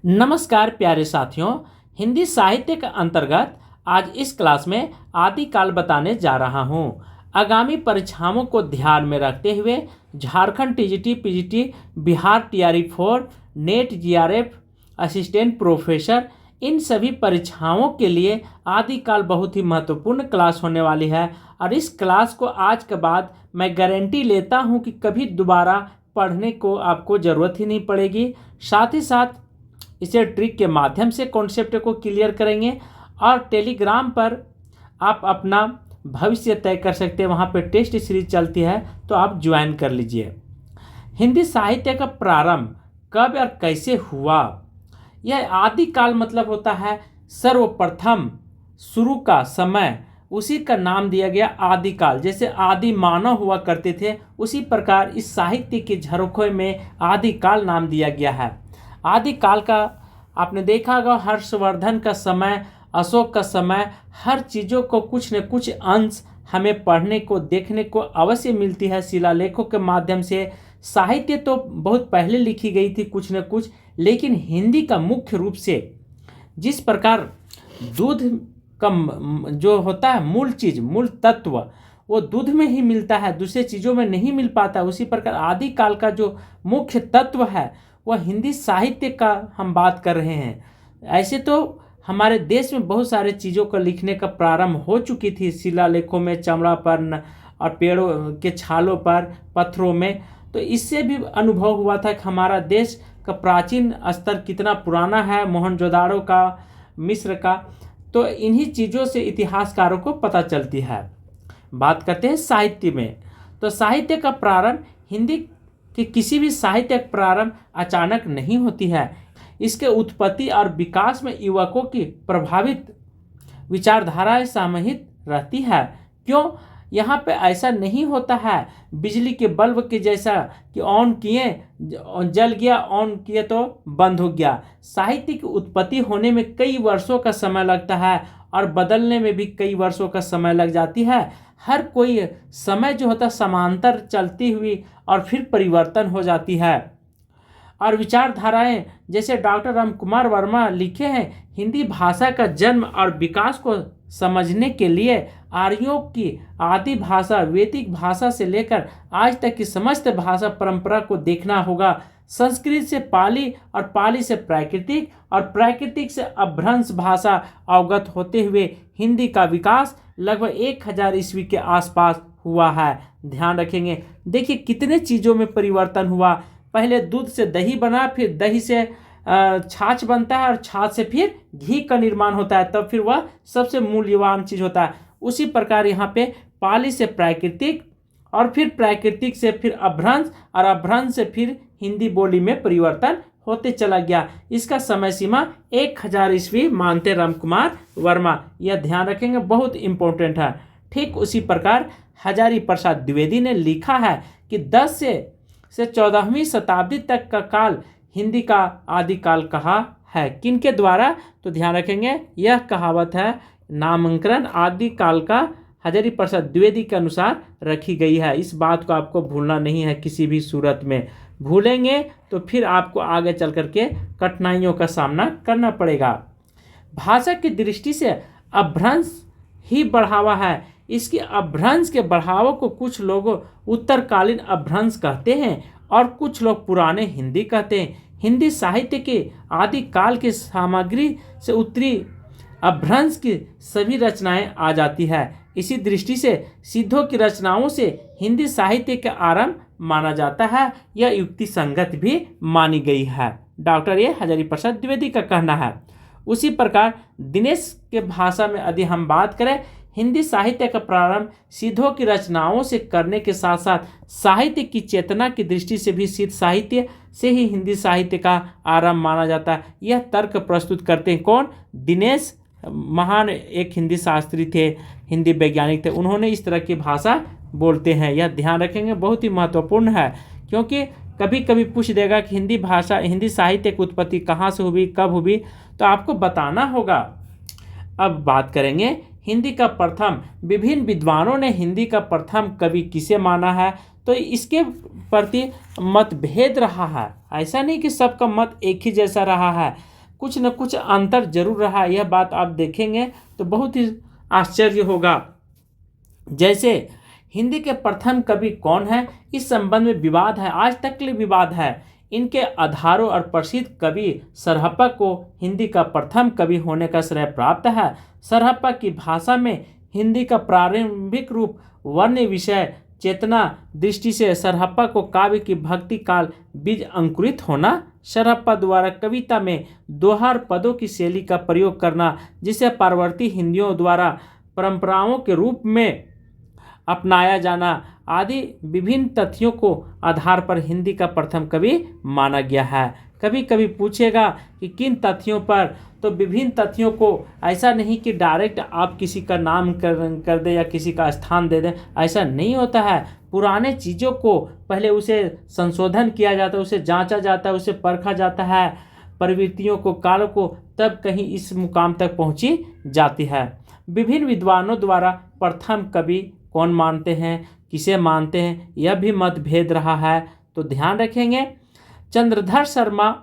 नमस्कार प्यारे साथियों। हिंदी साहित्य के अंतर्गत आज इस क्लास में आदिकाल बताने जा रहा हूँ। आगामी परीक्षाओं को ध्यान में रखते हुए Jharkhand TGT PGT, Bihar TRE 4, NET JRF, assistant professor, इन सभी परीक्षाओं के लिए आदिकाल बहुत ही महत्वपूर्ण क्लास होने वाली है। और इस क्लास को आज के बाद मैं गारंटी लेता हूँ कि कभी दोबारा पढ़ने को आपको ज़रूरत ही नहीं पड़ेगी। साथ ही साथ इसे ट्रिक के माध्यम से कॉन्सेप्ट को क्लियर करेंगे और टेलीग्राम पर आप अपना भविष्य तय कर सकते हैं। वहाँ पे टेस्ट सीरीज चलती है, तो आप ज्वाइन कर लीजिए। हिंदी साहित्य का प्रारंभ कब और कैसे हुआ? यह आदिकाल मतलब होता है सर्वप्रथम, शुरू का समय, उसी का नाम दिया गया आदिकाल। जैसे आदि मानव हुआ करते थे, उसी प्रकार इस साहित्य के झरोखे में आदिकाल नाम दिया गया है। आदिकाल का आपने देखा होगा हर्षवर्धन का समय, अशोक का समय, हर चीज़ों को कुछ न कुछ अंश हमें पढ़ने को देखने को अवश्य मिलती है शिलालेखों के माध्यम से। साहित्य तो बहुत पहले लिखी गई थी कुछ न कुछ, लेकिन हिंदी का मुख्य रूप से जिस प्रकार दूध का जो होता है मूल चीज़, मूल तत्व, वो दूध में ही मिलता है, दूसरे चीज़ों में नहीं मिल पाता। उसी प्रकार आदिकाल का जो मुख्य तत्व है वह हिंदी साहित्य का हम बात कर रहे हैं। ऐसे तो हमारे देश में बहुत सारे चीज़ों को लिखने का प्रारंभ हो चुकी थी, शिलालेखों में, चमड़ा पर और पेड़ों के छालों पर, पत्थरों में। तो इससे भी अनुभव हुआ था कि हमारा देश का प्राचीन स्तर कितना पुराना है, मोहनजोदाड़ो का, मिस्र का। तो इन्हीं चीज़ों से इतिहासकारों को पता चलती है। बात करते हैं साहित्य में। तो साहित्य का प्रारंभ, हिंदी कि किसी भी साहित्य का प्रारंभ अचानक नहीं होती है। इसके उत्पत्ति और विकास में युवकों की प्रभावित विचारधाराएं समाहित रहती है। क्यों? यहाँ पे ऐसा नहीं होता है बिजली के बल्ब के जैसा कि ऑन किए जल गया, ऑन किए तो बंद हो गया। साहित्य की उत्पत्ति होने में कई वर्षों का समय लगता है और बदलने में भी कई वर्षों का समय लग जाती है। हर कोई समय जो होता है समांतर चलती हुई और फिर परिवर्तन हो जाती है। और विचारधाराएं जैसे डॉक्टर राम कुमार वर्मा लिखे हैं, हिंदी भाषा का जन्म और विकास को समझने के लिए आर्यों की आदि भाषा वैदिक भाषा से लेकर आज तक की समस्त भाषा परंपरा को देखना होगा। संस्कृत से पाली और पाली से प्राकृतिक और प्राकृतिक से अपभ्रंश भाषा अवगत होते हुए हिंदी का विकास लगभग 1000 ईस्वी के आसपास हुआ है। ध्यान रखेंगे, देखिए कितने चीज़ों में परिवर्तन हुआ। पहले दूध से दही बना, फिर दही से छाछ बनता है और छाछ से फिर घी का निर्माण होता है, तब फिर वह सबसे मूल्यवान चीज़ होता है। उसी प्रकार यहाँ पे पाली से प्राकृतिक और फिर प्राकृतिक से फिर अपभ्रंश और अपभ्रंश से फिर हिंदी बोली में परिवर्तन होते चला गया। इसका समय सीमा 1000 ईस्वी मानते राम कुमार वर्मा। यह ध्यान रखेंगे, बहुत इंपॉर्टेंट है। ठीक उसी प्रकार हजारी प्रसाद द्विवेदी ने लिखा है कि 10 से 14वीं शताब्दी तक का काल हिंदी का आदिकाल कहा है। किनके द्वारा? तो ध्यान रखेंगे, यह कहावत है, नामांकन आदिकाल का हजारी प्रसाद द्विवेदी के अनुसार रखी गई है। इस बात को आपको भूलना नहीं है किसी भी सूरत में। भूलेंगे तो फिर आपको आगे चल करके कठिनाइयों का सामना करना पड़ेगा। भाषा की दृष्टि से अपभ्रंश ही बढ़ावा है। इसके अपभ्रंश के बढ़ावों को कुछ लोग उत्तरकालीन अपभ्रंश कहते हैं और कुछ लोग पुराने हिंदी कहते हैं। हिंदी साहित्य के आदिकाल की सामग्री से उत्तरी अपभ्रंश की सभी रचनाएं आ जाती है। इसी दृष्टि से सिद्धों की रचनाओं से हिंदी साहित्य का आरंभ माना जाता है। यह युक्ति संगत भी मानी गई है। डॉक्टर ये हजारी प्रसाद द्विवेदी का कहना है। उसी प्रकार दिनेश के भाषा में यदि हम बात करें, हिंदी साहित्य का प्रारंभ सिद्धों की रचनाओं से करने के साथ साथ साहित्य की चेतना की दृष्टि से भी सिद्ध साहित्य से ही हिंदी साहित्य का आरंभ माना जाता है। यह तर्क प्रस्तुत करते हैं कौन? दिनेश, महान एक हिंदी शास्त्री थे, हिंदी वैज्ञानिक थे। उन्होंने इस तरह की भाषा बोलते हैं। यह ध्यान रखेंगे, बहुत ही महत्वपूर्ण है, क्योंकि कभी कभी पूछ देगा कि हिंदी भाषा, हिंदी साहित्य की उत्पत्ति कहाँ से हुई, कब हुई, तो आपको बताना होगा। अब बात करेंगे हिंदी का प्रथम। विभिन्न विद्वानों ने हिंदी का प्रथम कवि किसे माना है, तो इसके प्रति मतभेद रहा है। ऐसा नहीं कि सबका मत एक ही जैसा रहा है। कुछ न कुछ अंतर जरूर रहा, यह बात आप देखेंगे तो बहुत ही आश्चर्य होगा। जैसे हिंदी के प्रथम कवि कौन है, इस संबंध में विवाद है, आज तक के लिए विवाद है। इनके आधारों और प्रसिद्ध कवि सरहप्पा को हिंदी का प्रथम कवि होने का श्रेय प्राप्त है। सरहप्पा की भाषा में हिंदी का प्रारंभिक रूप वर्ण विषय चेतना दृष्टि से सरहप्पा को काव्य की भक्ति काल बीज अंकुरित होना, सरहप्पा द्वारा कविता में दोहर पदों की शैली का प्रयोग करना, जिसे पारवर्ती हिंदियों द्वारा परंपराओं के रूप में अपनाया जाना आदि विभिन्न तथ्यों को आधार पर हिंदी का प्रथम कवि माना गया है। कभी कभी पूछेगा कि किन तथ्यों पर, तो विभिन्न तथ्यों को, ऐसा नहीं कि डायरेक्ट आप किसी का नाम कर दे या किसी का स्थान दे दें, ऐसा नहीं होता है। पुराने चीज़ों को पहले उसे संशोधन किया जाता है, उसे जांचा जाता है, उसे परखा जाता है, प्रवृत्तियों को, काल को, तब कहीं इस मुकाम तक पहुंची जाती है। विभिन्न विद्वानों द्वारा प्रथम कवि कौन मानते हैं, किसे मानते हैं, यह भी मतभेद रहा है, तो ध्यान रखेंगे। चंद्रधर शर्मा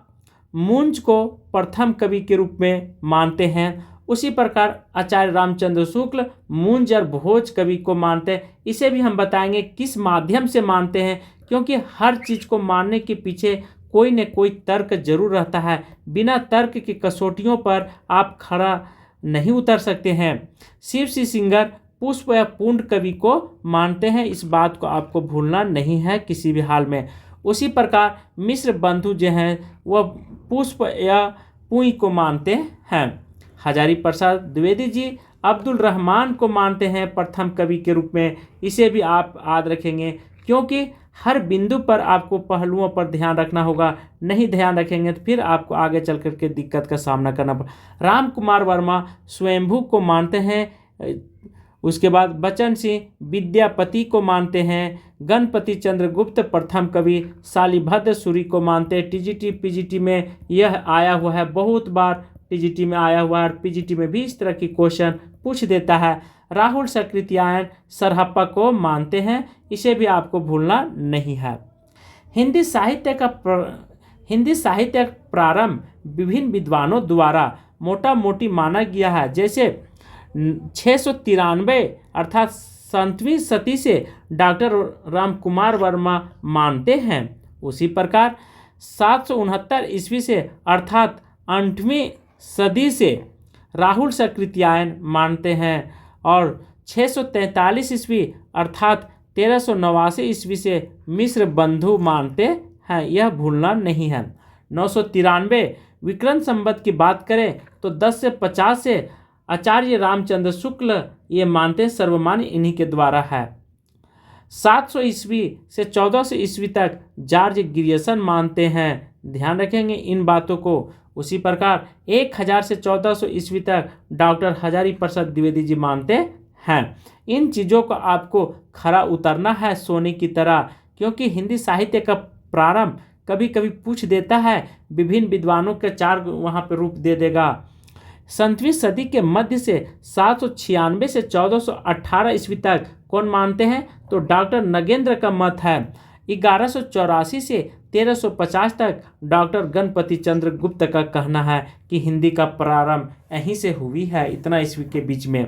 मुंज को प्रथम कवि के रूप में मानते हैं। उसी प्रकार आचार्य रामचंद्र शुक्ल मुंज और भोज कवि को मानते हैं। इसे भी हम बताएंगे किस माध्यम से मानते हैं, क्योंकि हर चीज़ को मानने के पीछे कोई न कोई तर्क जरूर रहता है। बिना तर्क की कसौटियों पर आप खड़ा नहीं उतर सकते हैं। शिव सिंगर पुष्प या पुंड कवि को मानते हैं, इस बात को आपको भूलना नहीं है किसी भी हाल में। उसी प्रकार मिश्र बंधु जो हैं वह पुष्प या पुई को मानते हैं। हजारी प्रसाद द्विवेदी जी अब्दुल रहमान को मानते हैं प्रथम कवि के रूप में, इसे भी आप याद रखेंगे, क्योंकि हर बिंदु पर आपको पहलुओं पर ध्यान रखना होगा। नहीं ध्यान रखेंगे तो फिर आपको आगे चल कर के दिक्कत का सामना करना पड़ेगा। राम कुमार वर्मा स्वयंभू को मानते हैं। उसके बाद बच्चन सिंह विद्यापति को मानते हैं। गणपति चंद्र गुप्त प्रथम कवि शालिभद्र सूरी को मानते हैं। टीजीटी पीजीटी में यह आया हुआ है, बहुत बार टीजीटी में आया हुआ है और पीजीटी में भी इस तरह की क्वेश्चन पूछ देता है। राहुल सकृत्यायन सरहप्पा को मानते हैं, इसे भी आपको भूलना नहीं है। हिंदी साहित्य का प्रारंभ विभिन्न विद्वानों द्वारा मोटा मोटी माना गया है। जैसे 693 अर्थात 7वीं सदी से डॉक्टर राम कुमार वर्मा मानते हैं। उसी प्रकार 769 ईस्वी से अर्थात 8वीं सदी से राहुल सकृत्यायन मानते हैं और 643 ईस्वी अर्थात 1389 ईस्वी से मिश्र बंधु मानते हैं, यह भूलना नहीं है। 993 विक्रम संवत की बात करें तो 10 से 50 से आचार्य रामचंद्र शुक्ल ये मानते हैं, सर्वमान्य इन्हीं के द्वारा है। 700 ईस्वी से 1400 ईस्वी तक जॉर्ज ग्रियर्सन मानते हैं, ध्यान रखेंगे इन बातों को। उसी प्रकार 1000 से 1400 ईस्वी तक डॉक्टर हजारी प्रसाद द्विवेदी जी मानते हैं। इन चीज़ों को आपको खरा उतरना है सोने की तरह, क्योंकि हिंदी साहित्य का प्रारंभ कभी कभी पूछ देता है, विभिन्न विद्वानों के 4 वहाँ पर रूप दे देगा। 7वीं सदी के मध्य से 796 से 1418 ईस्वी तक कौन मानते हैं, तो डॉक्टर नगेंद्र का मत है। 1184 से 1350 तक डॉक्टर गणपति चंद्र गुप्त का कहना है कि हिंदी का प्रारंभ यहीं से हुई है, इतना ईस्वी के बीच में।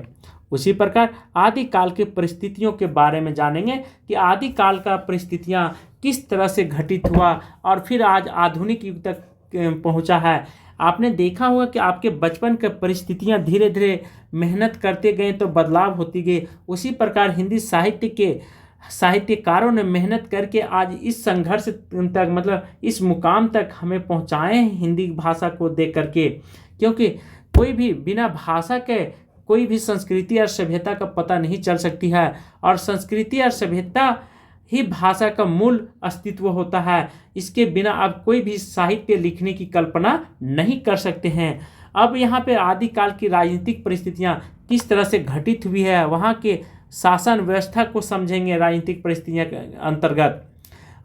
उसी प्रकार आदिकाल की परिस्थितियों के बारे में जानेंगे कि आदिकाल का परिस्थितियाँ किस तरह से घटित हुआ और फिर आज आधुनिक युग तक पहुँचा है। आपने देखा होगा कि आपके बचपन की परिस्थितियाँ धीरे धीरे मेहनत करते गए तो बदलाव होती गई। उसी प्रकार हिंदी साहित्य के साहित्यकारों ने मेहनत करके आज इस संघर्ष तक, मतलब इस मुकाम तक हमें पहुँचाए हैं हिंदी भाषा को देख करके। क्योंकि कोई भी बिना भाषा के कोई भी संस्कृति और सभ्यता का पता नहीं चल सकती है, और संस्कृति और सभ्यता ही भाषा का मूल अस्तित्व होता है। इसके बिना आप कोई भी साहित्य लिखने की कल्पना नहीं कर सकते हैं। अब यहाँ पे आदिकाल की राजनीतिक परिस्थितियाँ किस तरह से घटित हुई है, वहाँ के शासन व्यवस्था को समझेंगे राजनीतिक परिस्थितियों के अंतर्गत।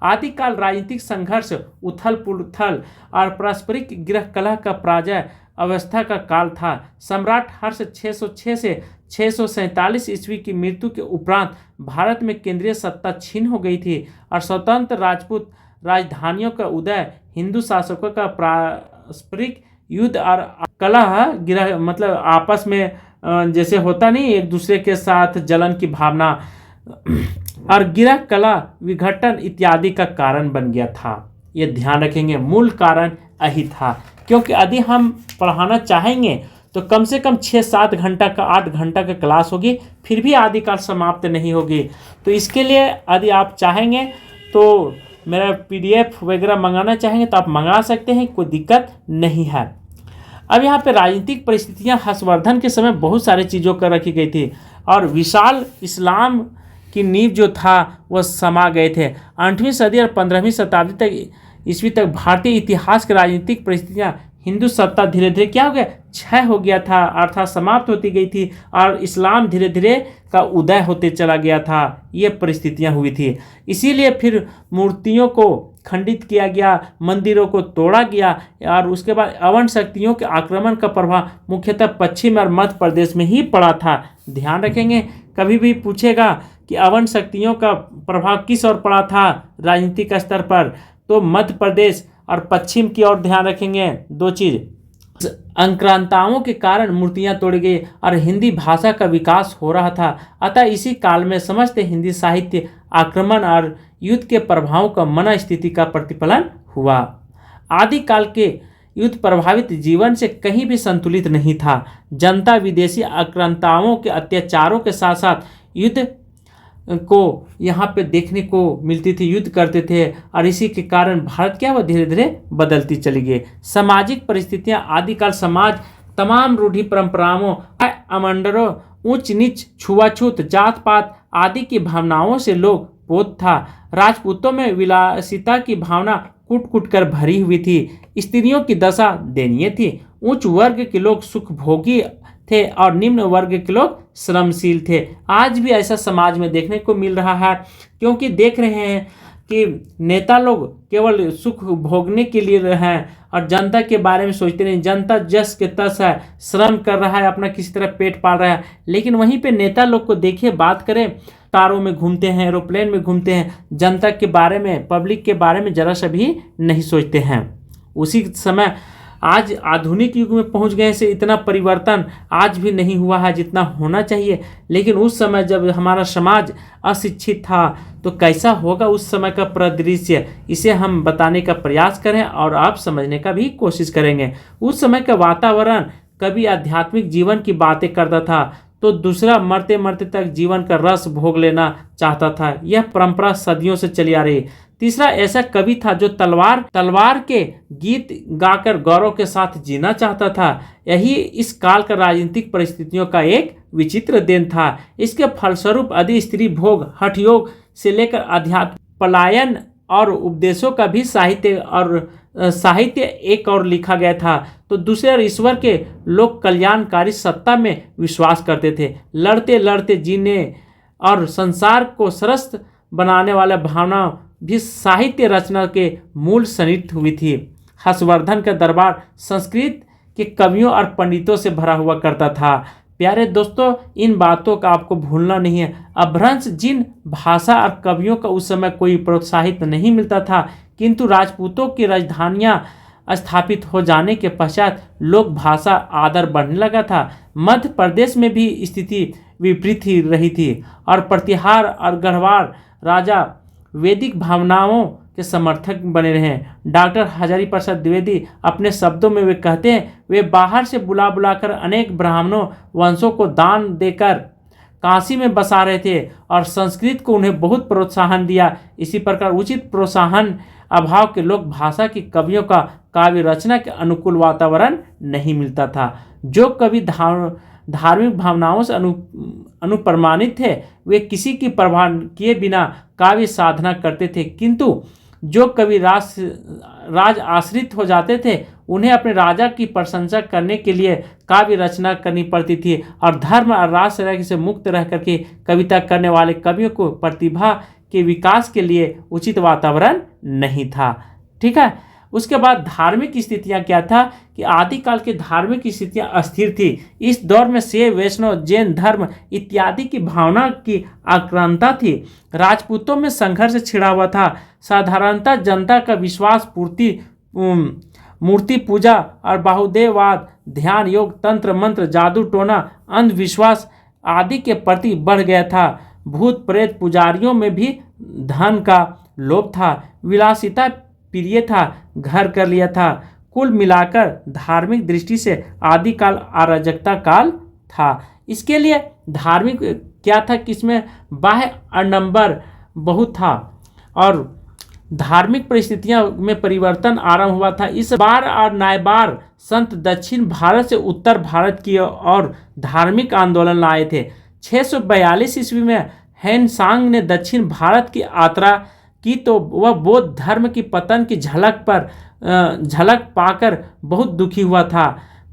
आदिकाल राजनीतिक संघर्ष, उथल पुथल और पारस्परिक गृह कलह का पराजय अवस्था का काल था। सम्राट हर्ष 606 से 647 ईस्वी की मृत्यु के उपरांत भारत में केंद्रीय सत्ता छीन हो गई थी और स्वतंत्र राजपूत राजधानियों का उदय हिंदू शासकों का पारस्परिक युद्ध और कलह गिरह मतलब आपस में जैसे होता नहीं, एक दूसरे के साथ जलन की भावना और गिरह कला विघटन इत्यादि का कारण बन गया था। ये ध्यान रखेंगे, मूल कारण यही था। क्योंकि यदि हम पढ़ाना चाहेंगे तो कम से कम 6-7 घंटा का 8 घंटा का क्लास होगी, फिर भी आदिकाल समाप्त नहीं होगी। तो इसके लिए यदि आप चाहेंगे तो मेरा PDF वगैरह मंगाना चाहेंगे तो आप मंगा सकते हैं, कोई दिक्कत नहीं है। अब यहाँ पे राजनीतिक परिस्थितियाँ हर्षवर्धन के समय बहुत सारी चीज़ों कर रखी गई थी और विशाल इस्लाम की नींव जो था वह समा गए थे। 8वीं सदी और 15वीं शताब्दी तक ईस्वी तक भारतीय इतिहास की राजनीतिक परिस्थितियाँ, हिंदू सत्ता धीरे धीरे क्या हो गया, क्षय हो गया था, अर्थात समाप्त होती गई थी और इस्लाम धीरे धीरे का उदय होते चला गया था। ये परिस्थितियाँ हुई थी। इसीलिए फिर मूर्तियों को खंडित किया गया, मंदिरों को तोड़ा गया और उसके बाद अवन शक्तियों के आक्रमण का प्रभाव मुख्यतः पश्चिम और मध्य प्रदेश में ही पड़ा था। ध्यान रखेंगे, कभी भी पूछेगा कि अवन शक्तियों का प्रभाव किस ओर पड़ा था राजनीतिक स्तर पर, तो मध्य प्रदेश और पश्चिम की ओर ध्यान रखेंगे। दो चीज़, आक्रांताओं के कारण मूर्तियां तोड़ी गई और हिंदी भाषा का विकास हो रहा था। अतः इसी काल में समस्त हिंदी साहित्य आक्रमण और युद्ध के प्रभावों का मन स्थिति का प्रतिफलन हुआ। आदिकाल के युद्ध प्रभावित जीवन से कहीं भी संतुलित नहीं था। जनता विदेशी आक्रांताओं के अत्याचारों के साथ साथ युद्ध को यहाँ पे देखने को मिलती थी, युद्ध करते थे और इसी के कारण भारत क्या हुआ, धीरे धीरे बदलती चली गई। सामाजिक परिस्थितियाँ, आदिकाल समाज तमाम रूढ़ि परंपराओं, अमंडरों, ऊंच नीच, छुआछूत, जात पात आदि की भावनाओं से लोग पोत था। राजपूतों में विलासिता की भावना कूट कूट कर भरी हुई थी। स्त्रियों की दशा दयनीय थी। उच्च वर्ग के लोग सुखभोगी थे और निम्न वर्ग के लोग श्रमशील थे। आज भी ऐसा समाज में देखने को मिल रहा है, क्योंकि देख रहे हैं कि नेता लोग केवल सुख भोगने के लिए हैं और जनता के बारे में सोचते नहीं। जनता जस के तस है, श्रम कर रहा है, अपना किसी तरह पेट पाल रहा है। लेकिन वहीं पे नेता लोग को देखिए, बात करें, कारों में घूमते हैं, एरोप्लेन में घूमते हैं, जनता के बारे में, पब्लिक के बारे में जरा सा भी नहीं सोचते हैं। उसी समय आज आधुनिक युग में पहुंच गए से इतना परिवर्तन आज भी नहीं हुआ है जितना होना चाहिए। लेकिन उस समय जब हमारा समाज अशिक्षित था तो कैसा होगा उस समय का परिदृश्य, इसे हम बताने का प्रयास करें और आप समझने का भी कोशिश करेंगे। उस समय का वातावरण, कभी आध्यात्मिक जीवन की बातें करता था तो दूसरा मरते मरते तक जीवन का रस भोग लेना चाहता था। यह परंपरा सदियों से चली आ रही। तीसरा ऐसा कवि था जो तलवार के गीत गाकर गौरव के साथ जीना चाहता था। यही इस काल का राजनीतिक परिस्थितियों का एक विचित्र देन था। इसके फलस्वरूप आदि स्त्री भोग, हठ योग से लेकर अध्यात्म पलायन और उपदेशों का भी साहित्य एक और लिखा गया था। तो दूसरे और ईश्वर के लोग कल्याणकारी सत्ता में विश्वास करते थे। लड़ते लड़ते जीने और संसार को सरस बनाने वाला भावना भी साहित्य रचना के मूल सन्निहित हुई थी। हर्षवर्धन का दरबार संस्कृत के कवियों और पंडितों से भरा हुआ करता था। प्यारे दोस्तों, इन बातों का आपको भूलना नहीं है। अपभ्रंश जिन भाषा और कवियों का उस समय कोई प्रोत्साहित नहीं मिलता था, किंतु राजपूतों की राजधानियां स्थापित हो जाने के पश्चात लोक भाषा आदर बढ़ने लगा था। मध्य प्रदेश में भी स्थिति विपरीत ही रही थी और प्रतिहार और गढ़वाल राजा वैदिक भावनाओं के समर्थक बने रहे। डॉक्टर हजारी प्रसाद द्विवेदी अपने शब्दों में वे कहते हैं, वे बाहर से बुला बुलाकर अनेक ब्राह्मणों वंशों को दान देकर काशी में बसा रहे थे और संस्कृत को उन्हें बहुत प्रोत्साहन दिया। इसी प्रकार उचित प्रोत्साहन अभाव के लोक भाषा की कवियों का काव्य रचना के अनुकूल वातावरण नहीं मिलता था। जो कवि धार्मिक भावनाओं से अनुप्रमाणित थे, वे किसी की परवाह किए बिना काव्य साधना करते थे, किंतु जो कवि राज आश्रित हो जाते थे, उन्हें अपने राजा की प्रशंसा करने के लिए काव्य रचना करनी पड़ती थी और धर्म और राज से मुक्त रह करके कविता करने वाले कवियों को प्रतिभा के विकास के लिए उचित वातावरण नहीं था। ठीक है। उसके बाद धार्मिक स्थितियां क्या था कि आदिकाल की धार्मिक स्थितियां अस्थिर थी। इस दौर में शैव, वैष्णव, जैन धर्म इत्यादि की भावना की आक्रांता थी। राजपूतों में संघर्ष छिड़ा हुआ था। साधारणतः जनता का विश्वास पूर्ति मूर्ति पूजा और बाहुदेववाद, ध्यान, योग, तंत्र मंत्र, जादू टोना, अंधविश्वास आदि के प्रति बढ़ गया था। भूत प्रेत पुजारियों में भी धन का लोभ था, विलासिता प्रिय था, घर कर लिया था। कुल मिलाकर धार्मिक दृष्टि से आदिकाल अराजकता काल था। इसके लिए धार्मिक क्या था कि इसमें बाह्य आडंबर बहुत था और धार्मिक परिस्थितियों में परिवर्तन आरंभ हुआ था। इस बार और नायबार संत दक्षिण भारत से उत्तर भारत की और धार्मिक आंदोलन लाए थे। 642 ईस्वी में हेनसांग ने दक्षिण भारत की यात्रा की तो वह बौद्ध धर्म की पतन की झलक पाकर बहुत दुखी हुआ था।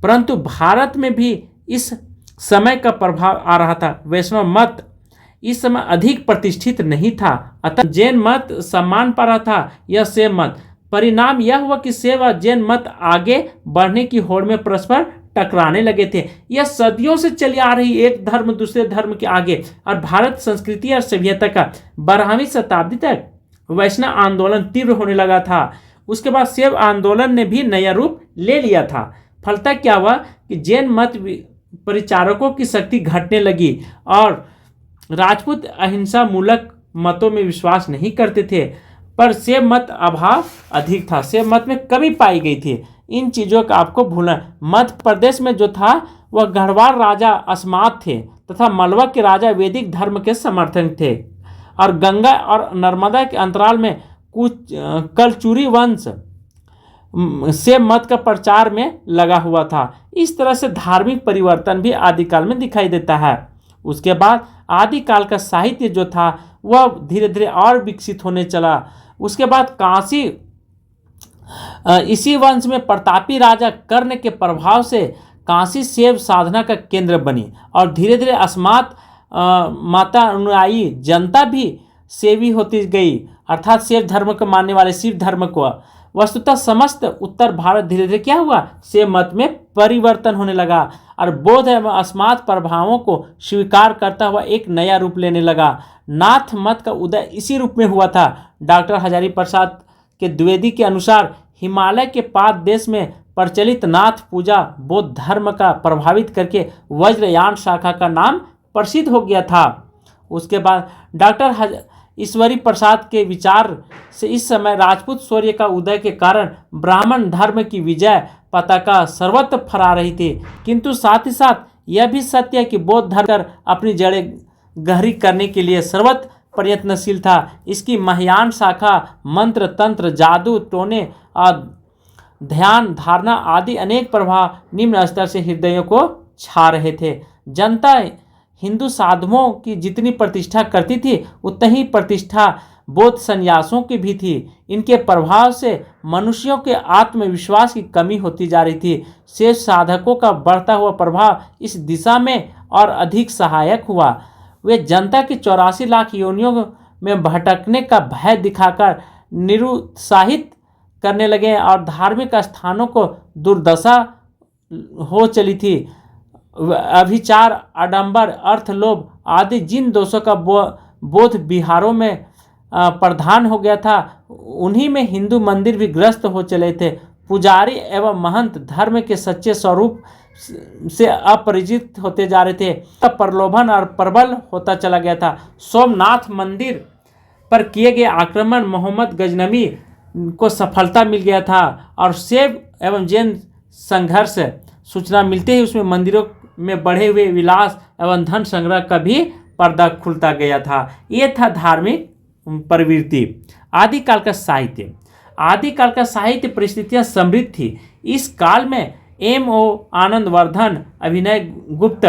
परंतु भारत में भी इस समय का प्रभाव आ रहा था। वैष्णव मत इस समय अधिक प्रतिष्ठित नहीं था, अतः जैन मत सम्मान पा रहा था। यह शैव मत, परिणाम यह हुआ कि शैव और जैन मत आगे बढ़ने की होड़ में परस्पर टकराने लगे थे। यह सदियों से चली आ रही एक धर्म दूसरे धर्म के आगे, और भारत संस्कृति और सभ्यता का 12वीं शताब्दी तक वैष्णव आंदोलन तीव्र होने लगा था। उसके बाद शैव आंदोलन ने भी नया रूप ले लिया था। फलतः क्या हुआ कि जैन मत परिचारकों की शक्ति घटने लगी और राजपूत अहिंसा मूलक मतों में विश्वास नहीं करते थे, पर शैव मत अभाव अधिक था। शैव मत में कमी पाई गई थी। इन चीज़ों का आपको भूलना। मध्य प्रदेश में जो था वह गढ़वाल राजा अस्मात थे तथा मलवा के राजा वैदिक धर्म के समर्थक थे, और गंगा और नर्मदा के अंतराल में कुछ कलचुरी वंश शैव मत का प्रचार में लगा हुआ था। इस तरह से धार्मिक परिवर्तन भी आदिकाल में दिखाई देता है। उसके बाद आदिकाल का साहित्य जो था वह धीरे धीरे और विकसित होने चला। उसके बाद काशी इसी वंश में प्रतापी राजा कर्ण के प्रभाव से काशी शैव साधना का केंद्र बनी, और धीरे धीरे अस्मात माता अनुयायी जनता भी शैवी होती गई, अर्थात शैव धर्म को मानने वाले शिव धर्म को। वस्तुतः समस्त उत्तर भारत धीरे धीरे क्या हुआ, शैव मत में परिवर्तन होने लगा और बौद्ध एवं अस्मात प्रभावों को स्वीकार करता हुआ एक नया रूप लेने लगा। नाथ मत का उदय इसी रूप में हुआ था। डॉक्टर हजारी प्रसाद के द्विवेदी के अनुसार हिमालय के पाद देश में प्रचलित नाथ पूजा बौद्ध धर्म का प्रभावित करके वज्रयान शाखा का नाम प्रसिद्ध हो गया था। उसके बाद डॉक्टर ईश्वरी प्रसाद के विचार से इस समय राजपूत शौर्य का उदय के कारण ब्राह्मण धर्म की विजय पताका सर्वत्र फहरा रही थी, किंतु साथ ही साथ यह भी सत्य है कि बौद्ध धर्म अपनी जड़ें गहरी करने के लिए सर्वत्र प्रयत्नशील था। इसकी महायान शाखा मंत्र तंत्र जादू टोने और ध्यान धारणा आदि अनेक प्रभाव निम्न स्तर से हृदयों को छा रहे थे। जनता हिंदू साधुओं की जितनी प्रतिष्ठा करती थी उतनी ही प्रतिष्ठा बौद्ध संन्यासों की भी थी। इनके प्रभाव से मनुष्यों के आत्मविश्वास की कमी होती जा रही थी। शेष साधकों का बढ़ता हुआ प्रभाव इस दिशा में और अधिक सहायक हुआ। वे जनता की 84 लाख योनियों में भटकने का भय दिखाकर निरुत्साहित करने लगे और धार्मिक स्थानों को दुर्दशा हो चली थी। अभिचार, आडंबर, अर्थलोभ आदि जिन दोषों का बोध बिहारों में प्रधान हो गया था, उन्हीं में हिंदू मंदिर भी ग्रस्त हो चले थे। पुजारी एवं महंत धर्म के सच्चे स्वरूप से अपरिचित होते जा रहे थे। प्रलोभन और प्रबल होता चला गया था। सोमनाथ मंदिर पर किए गए आक्रमण मोहम्मद गजनवी को सफलता मिल गया था और शैव एवं जैन संघर्ष सूचना मिलते ही उसमें मंदिरों में बढ़े हुए विलास एवं धन संग्रह का भी पर्दा खुलता गया था। ये था धार्मिक प्रवृत्ति। आदिकाल का साहित्य। आदिकाल का साहित्य परिस्थितियाँ समृद्ध थी। इस काल में M.O. आनंदवर्धन, अभिनय गुप्त,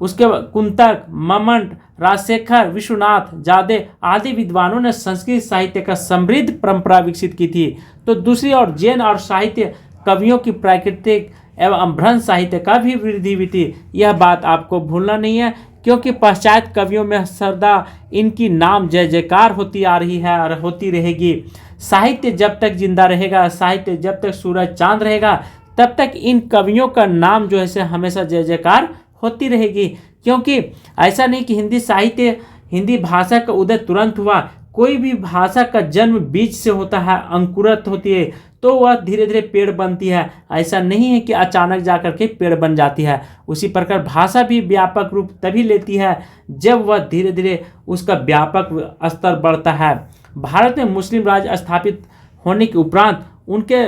उसके कुंतक, मम्मट, राजशेखर, विश्वनाथ जादे आदि विद्वानों ने संस्कृत साहित्य का समृद्ध परंपरा विकसित की थी। तो दूसरी ओर जैन और साहित्य कवियों की प्राकृतिक एवं अभ्रंश साहित्य का भी वृद्धि हुई थी। यह बात आपको भूलना नहीं है, क्योंकि पश्चात कवियों में सदा इनकी नाम जय जयकार होती आ रही है और होती रहेगी। साहित्य जब तक जिंदा रहेगा, साहित्य जब तक सूरज चांद रहेगा, तब तक इन कवियों का नाम जो है से हमेशा जय जयकार होती रहेगी। क्योंकि ऐसा नहीं कि हिंदी साहित्य, हिंदी भाषा का उदय तुरंत हुआ। कोई भी भाषा का जन्म बीज से होता है, अंकुरित होती है तो वह धीरे धीरे पेड़ बनती है। ऐसा नहीं है कि अचानक जाकर के पेड़ बन जाती है। उसी प्रकार भाषा भी व्यापक रूप तभी लेती है जब वह धीरे धीरे उसका व्यापक स्तर बढ़ता है। भारत में मुस्लिम राज स्थापित होने के उपरांत उनके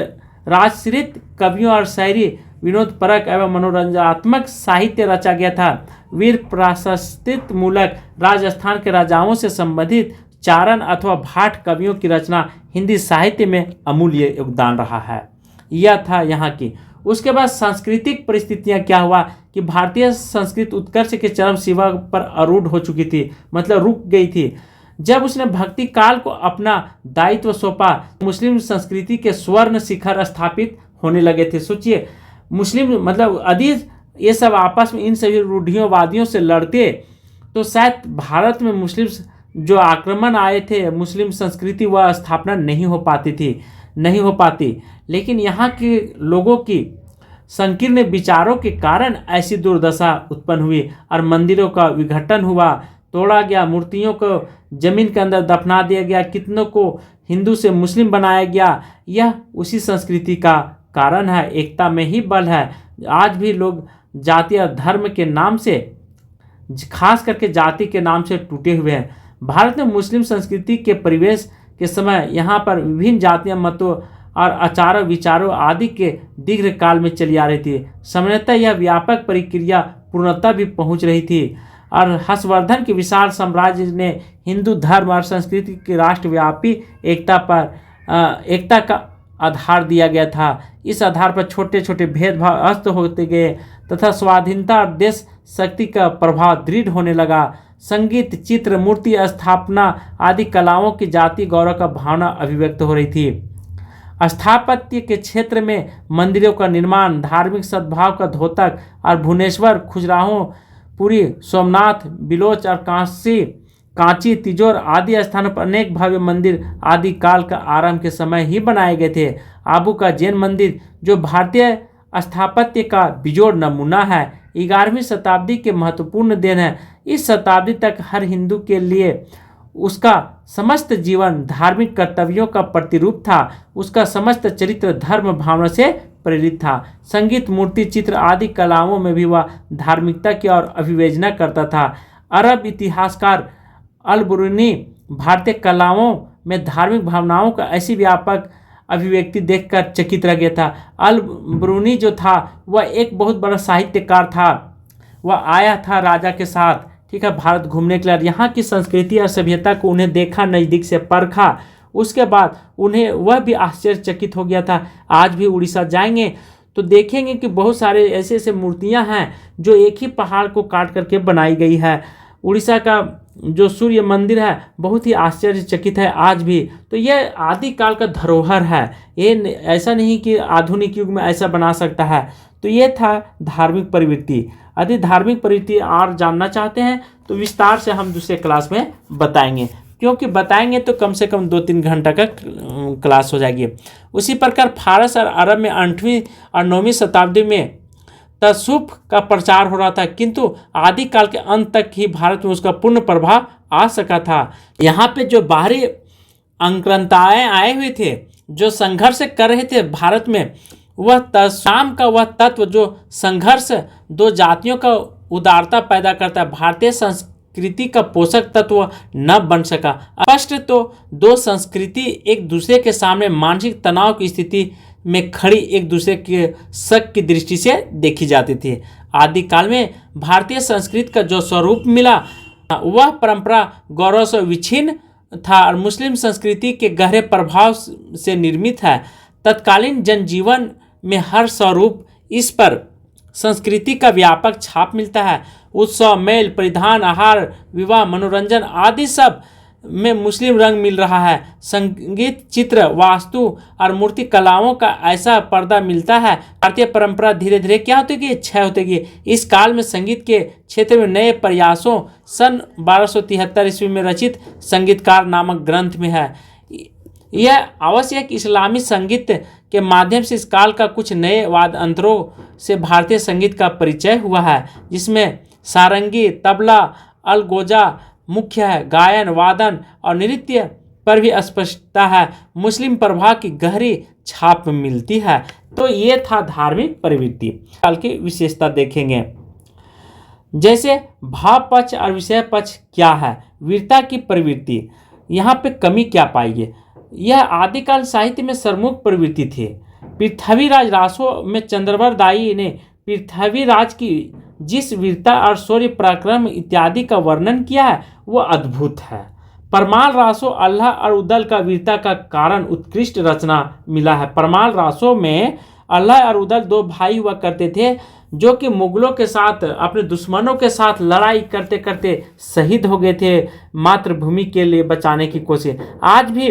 राजश्रित कवियों और शायरी विनोदपरक एवं मनोरंजनात्मक साहित्य रचा गया था। वीर प्रशस्तित मूलक राजस्थान के राजाओं से संबंधित चारण अथवा भाट कवियों की रचना हिंदी साहित्य में अमूल्य योगदान रहा है। यह था यहाँ की। उसके बाद सांस्कृतिक परिस्थितियाँ क्या हुआ कि भारतीय संस्कृत उत्कर्ष के चरम सीमा पर आरूढ़ हो चुकी थी, मतलब रुक गई थी। जब उसने भक्ति काल को अपना दायित्व सौंपा, मुस्लिम संस्कृति के स्वर्ण शिखर स्थापित होने लगे थे। सोचिए, मुस्लिम मतलब यदि ये सब आपस में इन सभी रूढ़ियोंवादियों से लड़ते तो शायद भारत में मुस्लिम जो आक्रमण आए थे, मुस्लिम संस्कृति वह स्थापना नहीं हो पाती। लेकिन यहाँ के लोगों की संकीर्ण विचारों के कारण ऐसी दुर्दशा उत्पन्न हुई और मंदिरों का विघटन हुआ, तोड़ा गया, मूर्तियों को जमीन के अंदर दफना दिया गया, कितनों को हिंदू से मुस्लिम बनाया गया। यह उसी संस्कृति का कारण है। एकता में ही बल है। आज भी लोग जाति और धर्म के नाम से, खास करके जाति के नाम से टूटे हुए हैं। भारत में मुस्लिम संस्कृति के परिवेश के समय यहाँ पर विभिन्न जातियाँ, मतों और आचारों विचारों आदि के दीर्घ काल में चली आ रही थी। सामान्यतः यह व्यापक प्रक्रिया पूर्णता भी पहुँच रही थी और हर्षवर्धन के विशाल साम्राज्य ने हिंदू धर्म और संस्कृति की राष्ट्रव्यापी एकता का आधार दिया गया था। इस आधार पर छोटे छोटे भेदभाव अस्त होते गए तथा स्वाधीनता और देश शक्ति का प्रभाव दृढ़ होने लगा। संगीत, चित्र, मूर्ति स्थापना आदि कलाओं की जाति गौरव का भावना अभिव्यक्त हो रही थी। स्थापत्य के क्षेत्र में मंदिरों का निर्माण, धार्मिक सद्भाव का द्योतक और भुवनेश्वर, खजुराहो, पुरी, सोमनाथ, बिलोच और कांची, तिजोर आदि स्थानों पर अनेक भव्य मंदिर आदि काल का आरंभ के समय ही बनाए गए थे। आबू का जैन मंदिर, जो भारतीय स्थापत्य का बिजोड़ नमूना है, 11वीं शताब्दी के महत्वपूर्ण देन है। इस शताब्दी तक हर हिंदू के लिए उसका समस्त जीवन धार्मिक कर्तव्यों का प्रतिरूप था। उसका समस्त चरित्र धर्म भावना से प्रेरित था। संगीत, मूर्ति, चित्र आदि कलाओं में भी वह धार्मिकता की ओर अभिवेचना करता था। अरब इतिहासकार अल-बुरूनी भारतीय कलाओं में धार्मिक भावनाओं का ऐसी व्यापक अभिव्यक्ति देखकर चकित रह गया था। अल-बुरूनी जो था वह एक बहुत बड़ा साहित्यकार था। वह आया था राजा के साथ, ठीक है, भारत घूमने के लिए। यहाँ की संस्कृति और सभ्यता को उन्हें देखा, नज़दीक से परखा। उसके बाद उन्हें वह भी आश्चर्यचकित हो गया था। आज भी उड़ीसा जाएंगे तो देखेंगे कि बहुत सारे ऐसे ऐसे मूर्तियाँ हैं जो एक ही पहाड़ को काट करके बनाई गई है। उड़ीसा का जो सूर्य मंदिर है बहुत ही आश्चर्यचकित है आज भी। तो यह आदिकाल का धरोहर है। ये ऐसा नहीं कि आधुनिक युग में ऐसा बना सकता है। तो ये था धार्मिक प्रवृत्ति। यदि धार्मिक प्रवृत्ति और जानना चाहते हैं तो विस्तार से हम दूसरे क्लास में बताएंगे, क्योंकि बताएंगे तो कम से कम 2-3 घंटा का क्लास हो जाएगी। उसी प्रकार फारस और अरब में 8वीं और 9वीं शताब्दी में तसुफ का प्रचार हो रहा था, किंतु आदिकाल के अंत तक ही भारत में उसका पूर्ण प्रभाव आ सका था। यहाँ पे जो बाहरी आक्रांताएं आए हुए थे, जो संघर्ष कर रहे थे भारत में, वह शाम का वह तत्व जो संघर्ष दो जातियों का उदारता पैदा करता है, भारतीय संस्कृति का पोषक तत्व न बन सका। स्पष्ट तो दो संस्कृति एक दूसरे के सामने मानसिक तनाव की स्थिति में खड़ी एक दूसरे के शक की दृष्टि से देखी जाती थी। आदिकाल में भारतीय संस्कृति का जो स्वरूप मिला वह परंपरा गौरव से विच्छिन्न था और मुस्लिम संस्कृति के गहरे प्रभाव से निर्मित है। तत्कालीन जनजीवन में हर स्वरूप इस पर संस्कृति का व्यापक छाप मिलता है। उत्सव, मेल, परिधान, आहार, विवाह, मनोरंजन आदि सब में मुस्लिम रंग मिल रहा है। संगीत, चित्र, वास्तु और मूर्ति कलाओं का ऐसा पर्दा मिलता है। भारतीय परंपरा धीरे धीरे क्या होती गई, क्षय होती गई। इस काल में संगीत के क्षेत्र में नए प्रयासों सन 1273 ईस्वी में रचित संगीतकार नामक ग्रंथ में है। यह आवश्यक इस्लामी संगीत के माध्यम से इस काल का कुछ नए वाद्य यंत्रों से भारतीय संगीत का परिचय हुआ है, जिसमें सारंगी, तबला, अलगोजा, मुख्य है। गायन, वादन और नृत्य पर भी स्पष्टता है। मुस्लिम प्रभाव की गहरी छाप मिलती है। तो ये था धार्मिक प्रवृत्ति। काल की विशेषता देखेंगे, जैसे भाव पक्ष और विषय पक्ष क्या है। वीरता की प्रवृत्ति, यहाँ पे कमी क्या पाएंगे। यह आदिकाल साहित्य में सर्वमुख प्रवृत्ति थी। पृथ्वीराज रासो में चंद्रवर दाई ने पृथ्वीराज की जिस वीरता और शौर्य पराक्रम इत्यादि का वर्णन किया है वह अद्भुत है। परमाल रासो अल्लाह और उदल का वीरता का कारण उत्कृष्ट रचना मिला है। परमाल रासो में अल्लाह और उदल दो भाई हुआ करते थे जो कि मुगलों के साथ, अपने दुश्मनों के साथ लड़ाई करते करते शहीद हो गए थे मातृभूमि के लिए बचाने की कोशिश। आज भी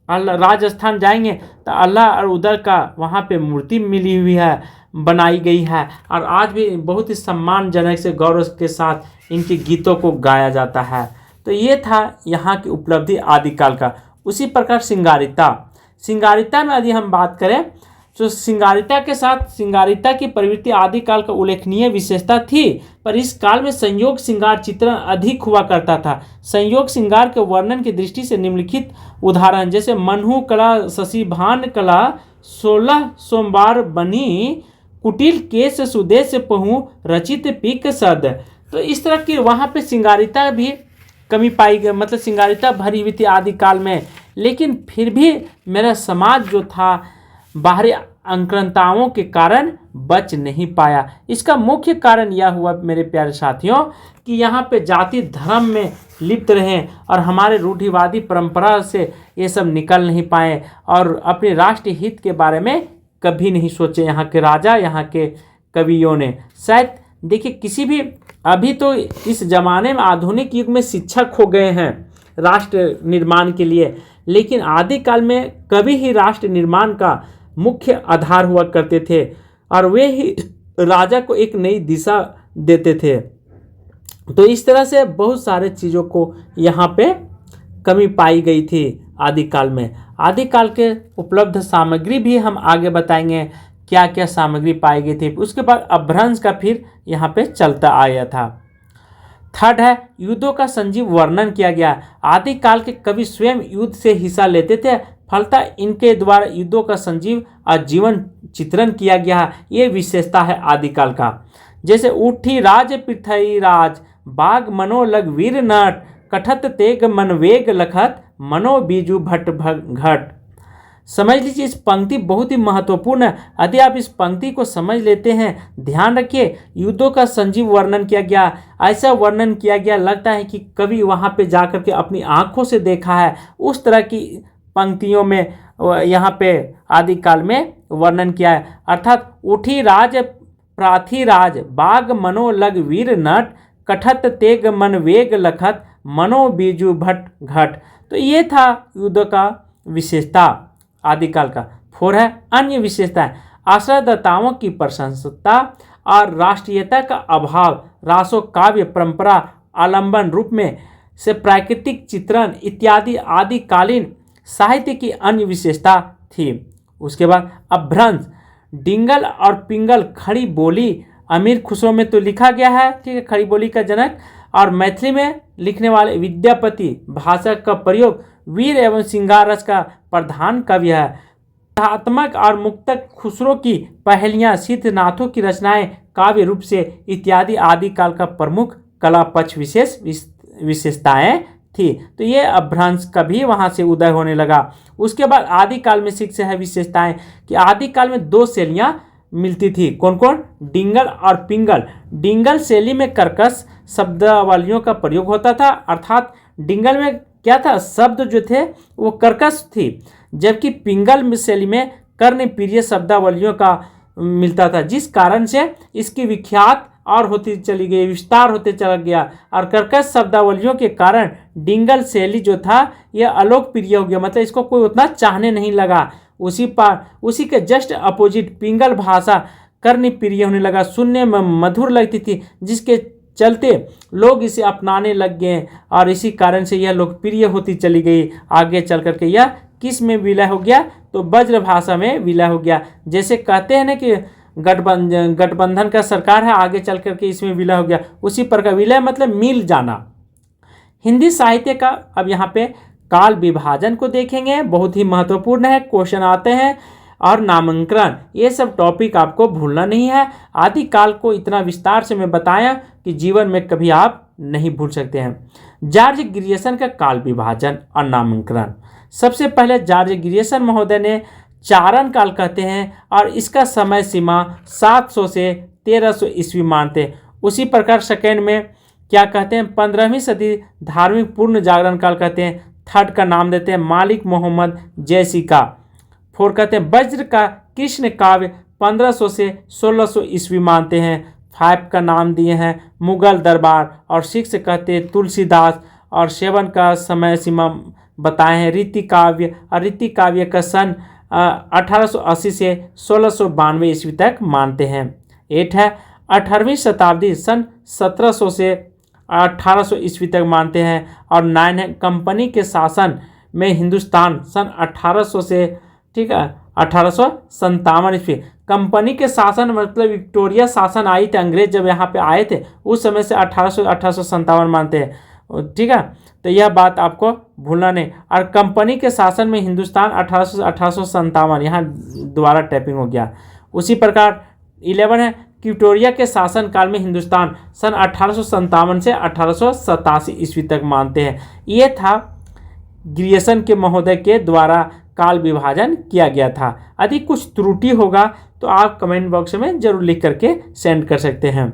राजस्थान जाएंगे तो अल्लाह और उदल का वहाँ पे मूर्ति मिली हुई है, बनाई गई है, और आज भी बहुत ही सम्मानजनक से गौरव के साथ इनके गीतों को गाया जाता है। तो ये था यहाँ की उपलब्धि आदिकाल का। उसी प्रकार सिंगारिता में यदि हम बात करें तो सिंगारिता के साथ सिंगारिता की प्रवृत्ति आदिकाल का उल्लेखनीय विशेषता थी, पर इस काल में संयोग श्रृंगार चित्रण अधिक हुआ करता था। संयोग श्रृंगार के वर्णन की दृष्टि से निम्नलिखित उदाहरण जैसे मनहु कला, शशिभान कला, 16 सोमवार बनी, कुटिल केश सुदेश पहु, रचित पीक सद। तो इस तरह की वहाँ पे सिंगारिता भी कमी पाई गई, मतलब सिंगारिता भरी हुई थी आदिकाल में। लेकिन फिर भी मेरा समाज जो था बाहरी आक्रांताओं के कारण बच नहीं पाया। इसका मुख्य कारण यह हुआ मेरे प्यारे साथियों कि यहाँ पे जाति धर्म में लिप्त रहे और हमारे रूढ़िवादी परंपरा से ये सब निकल नहीं पाए और अपने राष्ट्रीय हित के बारे में कभी नहीं सोचे। यहाँ के राजा, यहाँ के कवियों ने शायद देखिए किसी भी, अभी तो इस जमाने में आधुनिक युग में शिक्षक हो गए हैं राष्ट्र निर्माण के लिए, लेकिन आदिकाल में कवि ही राष्ट्र निर्माण का मुख्य आधार हुआ करते थे और वे ही राजा को एक नई दिशा देते थे। तो इस तरह से बहुत सारे चीज़ों को यहाँ पे कमी पाई गई थी आदिकाल में। आदिकाल के उपलब्ध सामग्री भी हम आगे बताएंगे क्या क्या सामग्री पाई गई थी। उसके बाद अपभ्रंश का फिर यहाँ पे चलता आया था। थर्ड है युद्धों का संजीव वर्णन किया गया। आदिकाल के कवि स्वयं युद्ध से हिस्सा लेते थे, फलतः इनके द्वारा युद्धों का संजीव आजीवन चित्रण किया गया। ये विशेषता है आदिकाल का। जैसे उठी राज पृथ्वीराज, बाग मनो लग वीर नट, कठत तेग मन वेग लखत, मनो बीजू भट्ट घट। समझ लीजिए इस पंक्ति बहुत ही महत्वपूर्ण है। यदि आप इस पंक्ति को समझ लेते हैं, ध्यान रखिए, युद्धों का संजीव वर्णन किया गया, ऐसा वर्णन किया गया लगता है कि कवि वहाँ पे जाकर के अपनी आंखों से देखा है। उस तरह की पंक्तियों में यहाँ पे आदिकाल में वर्णन किया है। अर्थात उठी राज प्राथिराज, बाग मनो लग वीर नट, कठत तेग मन वेग लखत, मनो बीजू भट्ट घट। तो ये था युद्ध का विशेषता आदिकाल का। 4 है अन्य विशेषताएं। आश्रयदाताओं की प्रशंसता और राष्ट्रीयता का अभाव, रासो काव्य परंपरा आलंबन रूप में से प्राकृतिक चित्रण इत्यादि आदिकालीन साहित्य की अन्य विशेषता थी। उसके बाद अपभ्रंश, डिंगल और पिंगल खड़ी बोली, अमीर खुसरो में तो लिखा गया है, ठीक है, खड़ी बोली का जनक, और मैथिली में लिखने वाले विद्यापति भाषा का प्रयोग वीर एवं श्रृंगार रस का प्रधान कवि है। कथात्मक और मुक्तक खुसरो की पहेलियाँ, सिद्धनाथों की रचनाएं काव्य रूप से इत्यादि आदिकाल का प्रमुख कला पक्ष विशेषताएं थी। तो ये अपभ्रंश का भी वहाँ से उदय होने लगा। उसके बाद आदिकाल में शिक्षा है विशेषताएं कि आदिकाल में 2 शैलियाँ मिलती थी। कौन कौन? डिंगल और पिंगल। डिंगल शैली में कर्कश शब्दावलियों का प्रयोग होता था, अर्थात डिंगल में क्या था, शब्द जो थे वो कर्कश थी, जबकि पिंगल शैली में कर्णप्रिय शब्दावलियों का मिलता था, जिस कारण से इसकी विख्यात और होती चली गई, विस्तार होते चला गया। और कर्कश शब्दावलियों के कारण डिंगल शैली जो था यह अलोकप्रिय हो गया, मतलब इसको कोई उतना चाहने नहीं लगा। उसी के जस्ट अपोजिट पिंगल भाषा कर्णप्रिय होने लगा, सुनने में मधुर लगती थी, जिसके चलते लोग इसे अपनाने लग गए और इसी कारण से यह लोकप्रिय होती चली गई। आगे चल करके यह किस में विलय हो गया? तो ब्रज भाषा में विलय हो गया। जैसे कहते हैं ना कि गठबंधन का सरकार है, आगे चल करके इसमें विलय हो गया, उसी प्रकार विलय मतलब मिल जाना। हिंदी साहित्य का अब यहाँ पे काल विभाजन को देखेंगे, बहुत ही महत्वपूर्ण है, क्वेश्चन आते हैं। और नामांकन, ये सब टॉपिक आपको भूलना नहीं है। आदिकाल को इतना विस्तार से मैं बताया कि जीवन में कभी आप नहीं भूल सकते हैं। जॉर्ज ग्रियर्सन का काल विभाजन और नामांकन। सबसे पहले जॉर्ज ग्रियर्सन महोदय ने चारण काल कहते हैं और इसका समय सीमा 700 से 1300 ईस्वी मानते हैं। उसी प्रकार सेकेंड में क्या कहते हैं, 15वीं सदी धार्मिक पूर्ण जागरण काल कहते हैं। थर्ड का नाम देते हैं मालिक मोहम्मद जैसी का। फोर कहते हैं वज्र का कृष्ण काव्य 1500 से 1600 ईस्वी मानते हैं। 5 का नाम दिए हैं मुगल दरबार। और 6 कहते हैं तुलसीदास। और 7 का समय सीमा बताए हैं रीति काव्य। और रीति काव्य का सन 1880 से 1692 ईस्वी तक मानते हैं। 8 है 18वीं शताब्दी सन 1700 से 1800 ईस्वी तक मानते हैं। और 9 है कंपनी के शासन में हिंदुस्तान सन 1800 से 1857 ईस्वी। कंपनी के शासन मतलब विक्टोरिया शासन आई थी, अंग्रेज जब यहाँ पे आए थे उस समय से 1857 मानते हैं। ठीक है, तो यह बात आपको भूलना नहीं। और कंपनी के शासन में हिंदुस्तान 1800 से 1857, यहाँ दोबारा टैपिंग हो गया। उसी प्रकार 11 है विक्टोरिया के शासन काल में हिंदुस्तान सन 1857 से 1887 ईस्वी तक मानते हैं। ये था ग्रियर्सन के महोदय के द्वारा काल विभाजन किया गया था। यदि कुछ त्रुटि होगा तो आप कमेंट बॉक्स में जरूर लिख करके सेंड कर सकते हैं।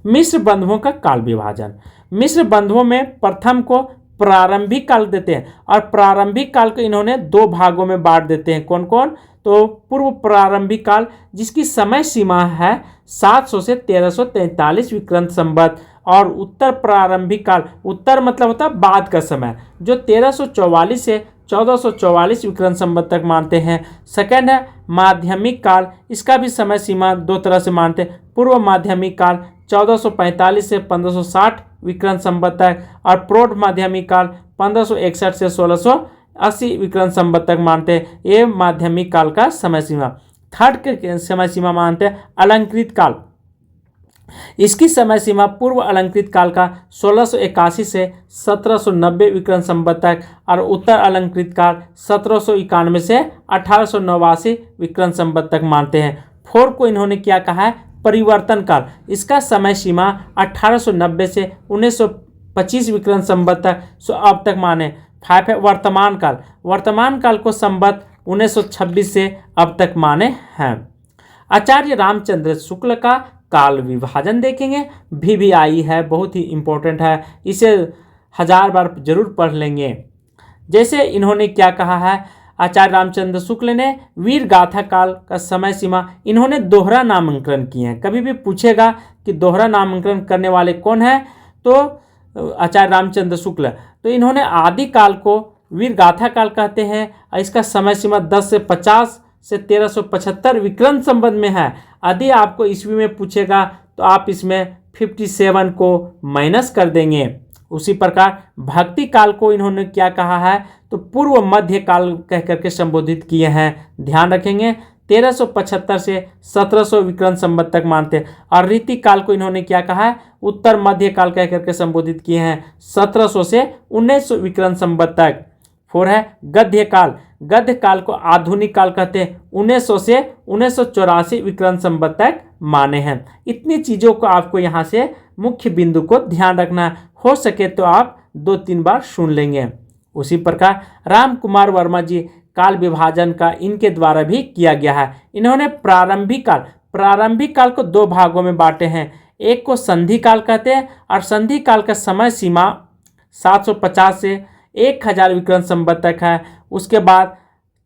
मिस्र बंधुओं का काल विभाजन। मिस्र बंधुओं में प्रथम को प्रारंभिक काल देते हैं और प्रारंभिक काल को इन्होंने 2 भागों में बांट देते हैं। कौन कौन? तो पूर्व प्रारंभिक काल जिसकी समय सीमा है 700 से 1343 विक्रम संवत। और उत्तर प्रारंभिक काल, उत्तर मतलब होता है बाद का समय, जो 1344 से 1444 विक्रम संवत तक मानते हैं। सेकेंड है माध्यमिक काल, इसका भी समय सीमा 2 तरह से मानते हैं। पूर्व माध्यमिक काल 1445 से 1560 विक्रम संवत तक और प्रौढ़ माध्यमिक काल 1561 से 1680 विक्रम संवत तक मानते हैं। ये माध्यमिक काल का समय सीमा। थर्ड के समय सीमा मानते हैं अलंकृत काल। इसकी समय सीमा पूर्व अलंकृत काल का 1681 से 1790 विक्रम संवत तक और उत्तर अलंकृत काल 1791 से 1889 विक्रम संवत तक मानते हैं। 4 को इन्होंने क्या कहा है? परिवर्तन काल। इसका समय सीमा 1890 से 1925 विक्रम संवत तक अब तक माने। 5 है वर्तमान काल। वर्तमान काल को संवत 1926 से अब तक माने हैं। आचार्य रामचंद्र शुक्ल का काल विभाजन देखेंगे। VVI है, बहुत ही इंपॉर्टेंट है, इसे 1000 बार जरूर पढ़ लेंगे। जैसे इन्होंने क्या कहा है, आचार्य रामचंद्र शुक्ल ने वीर गाथा काल का समय सीमा इन्होंने दोहरा नामांकन किए हैं। कभी भी पूछेगा कि दोहरा नामांकन करने वाले कौन है, तो आचार्य रामचंद्र शुक्ल। तो इन्होंने आदि काल को वीर गाथा काल कहते हैं और इसका समय सीमा 10 से 50 से 1375 विक्रम संवत में है। यदि आपको ईस्वी में पूछेगा तो आप इसमें 57 को माइनस कर देंगे। उसी प्रकार भक्ति काल को इन्होंने क्या कहा है, तो पूर्व मध्य काल कह करके संबोधित किए हैं, ध्यान रखेंगे। 1375 से 1700 विक्रम संवत तक मानते हैं। और रीति काल को इन्होंने क्या कहा है, उत्तर मध्य काल कह करके संबोधित किए हैं, 1700 से 1900 विक्रम संवत तक। 4 है गद्य काल। गद्य काल को आधुनिक काल कहते हैं, 1900 से 1984 विक्रम संवत तक माने हैं। इतनी चीज़ों को आपको यहाँ से मुख्य बिंदु को ध्यान रखना है, हो सके तो आप 2-3 बार सुन लेंगे। उसी प्रकार राम कुमार वर्मा जी काल विभाजन का इनके द्वारा भी किया गया है। इन्होंने प्रारंभिक काल को 2 भागों में बांटे हैं। एक को संधि काल कहते हैं और संधि काल का समय सीमा 750 से 1000 विक्रम संवत तक है। उसके बाद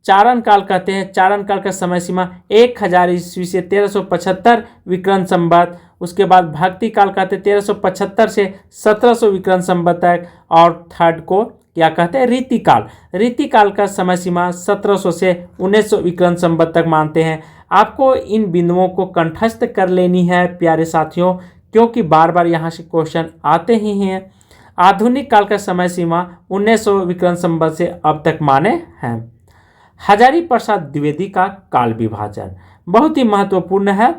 चारण काल कहते हैं, चारण काल का समय सीमा 1000 ईस्वी से 1375 विक्रम संवत। उसके बाद भक्ति काल कहते हैं 1375 से 1700 विक्रम संवत तक। और थर्ड को क्या कहते हैं, रीति काल। रीति काल का समय सीमा 1700 से 1900 विक्रम संवत तक मानते हैं। आपको इन बिंदुओं को कंठस्थ कर लेनी है प्यारे साथियों, क्योंकि बार बार यहाँ से क्वेश्चन आते ही हैं। आधुनिक काल का समय सीमा 1900 विक्रम संवत से अब तक माने हैं। हजारी प्रसाद द्विवेदी का काल विभाजन बहुत ही महत्वपूर्ण है।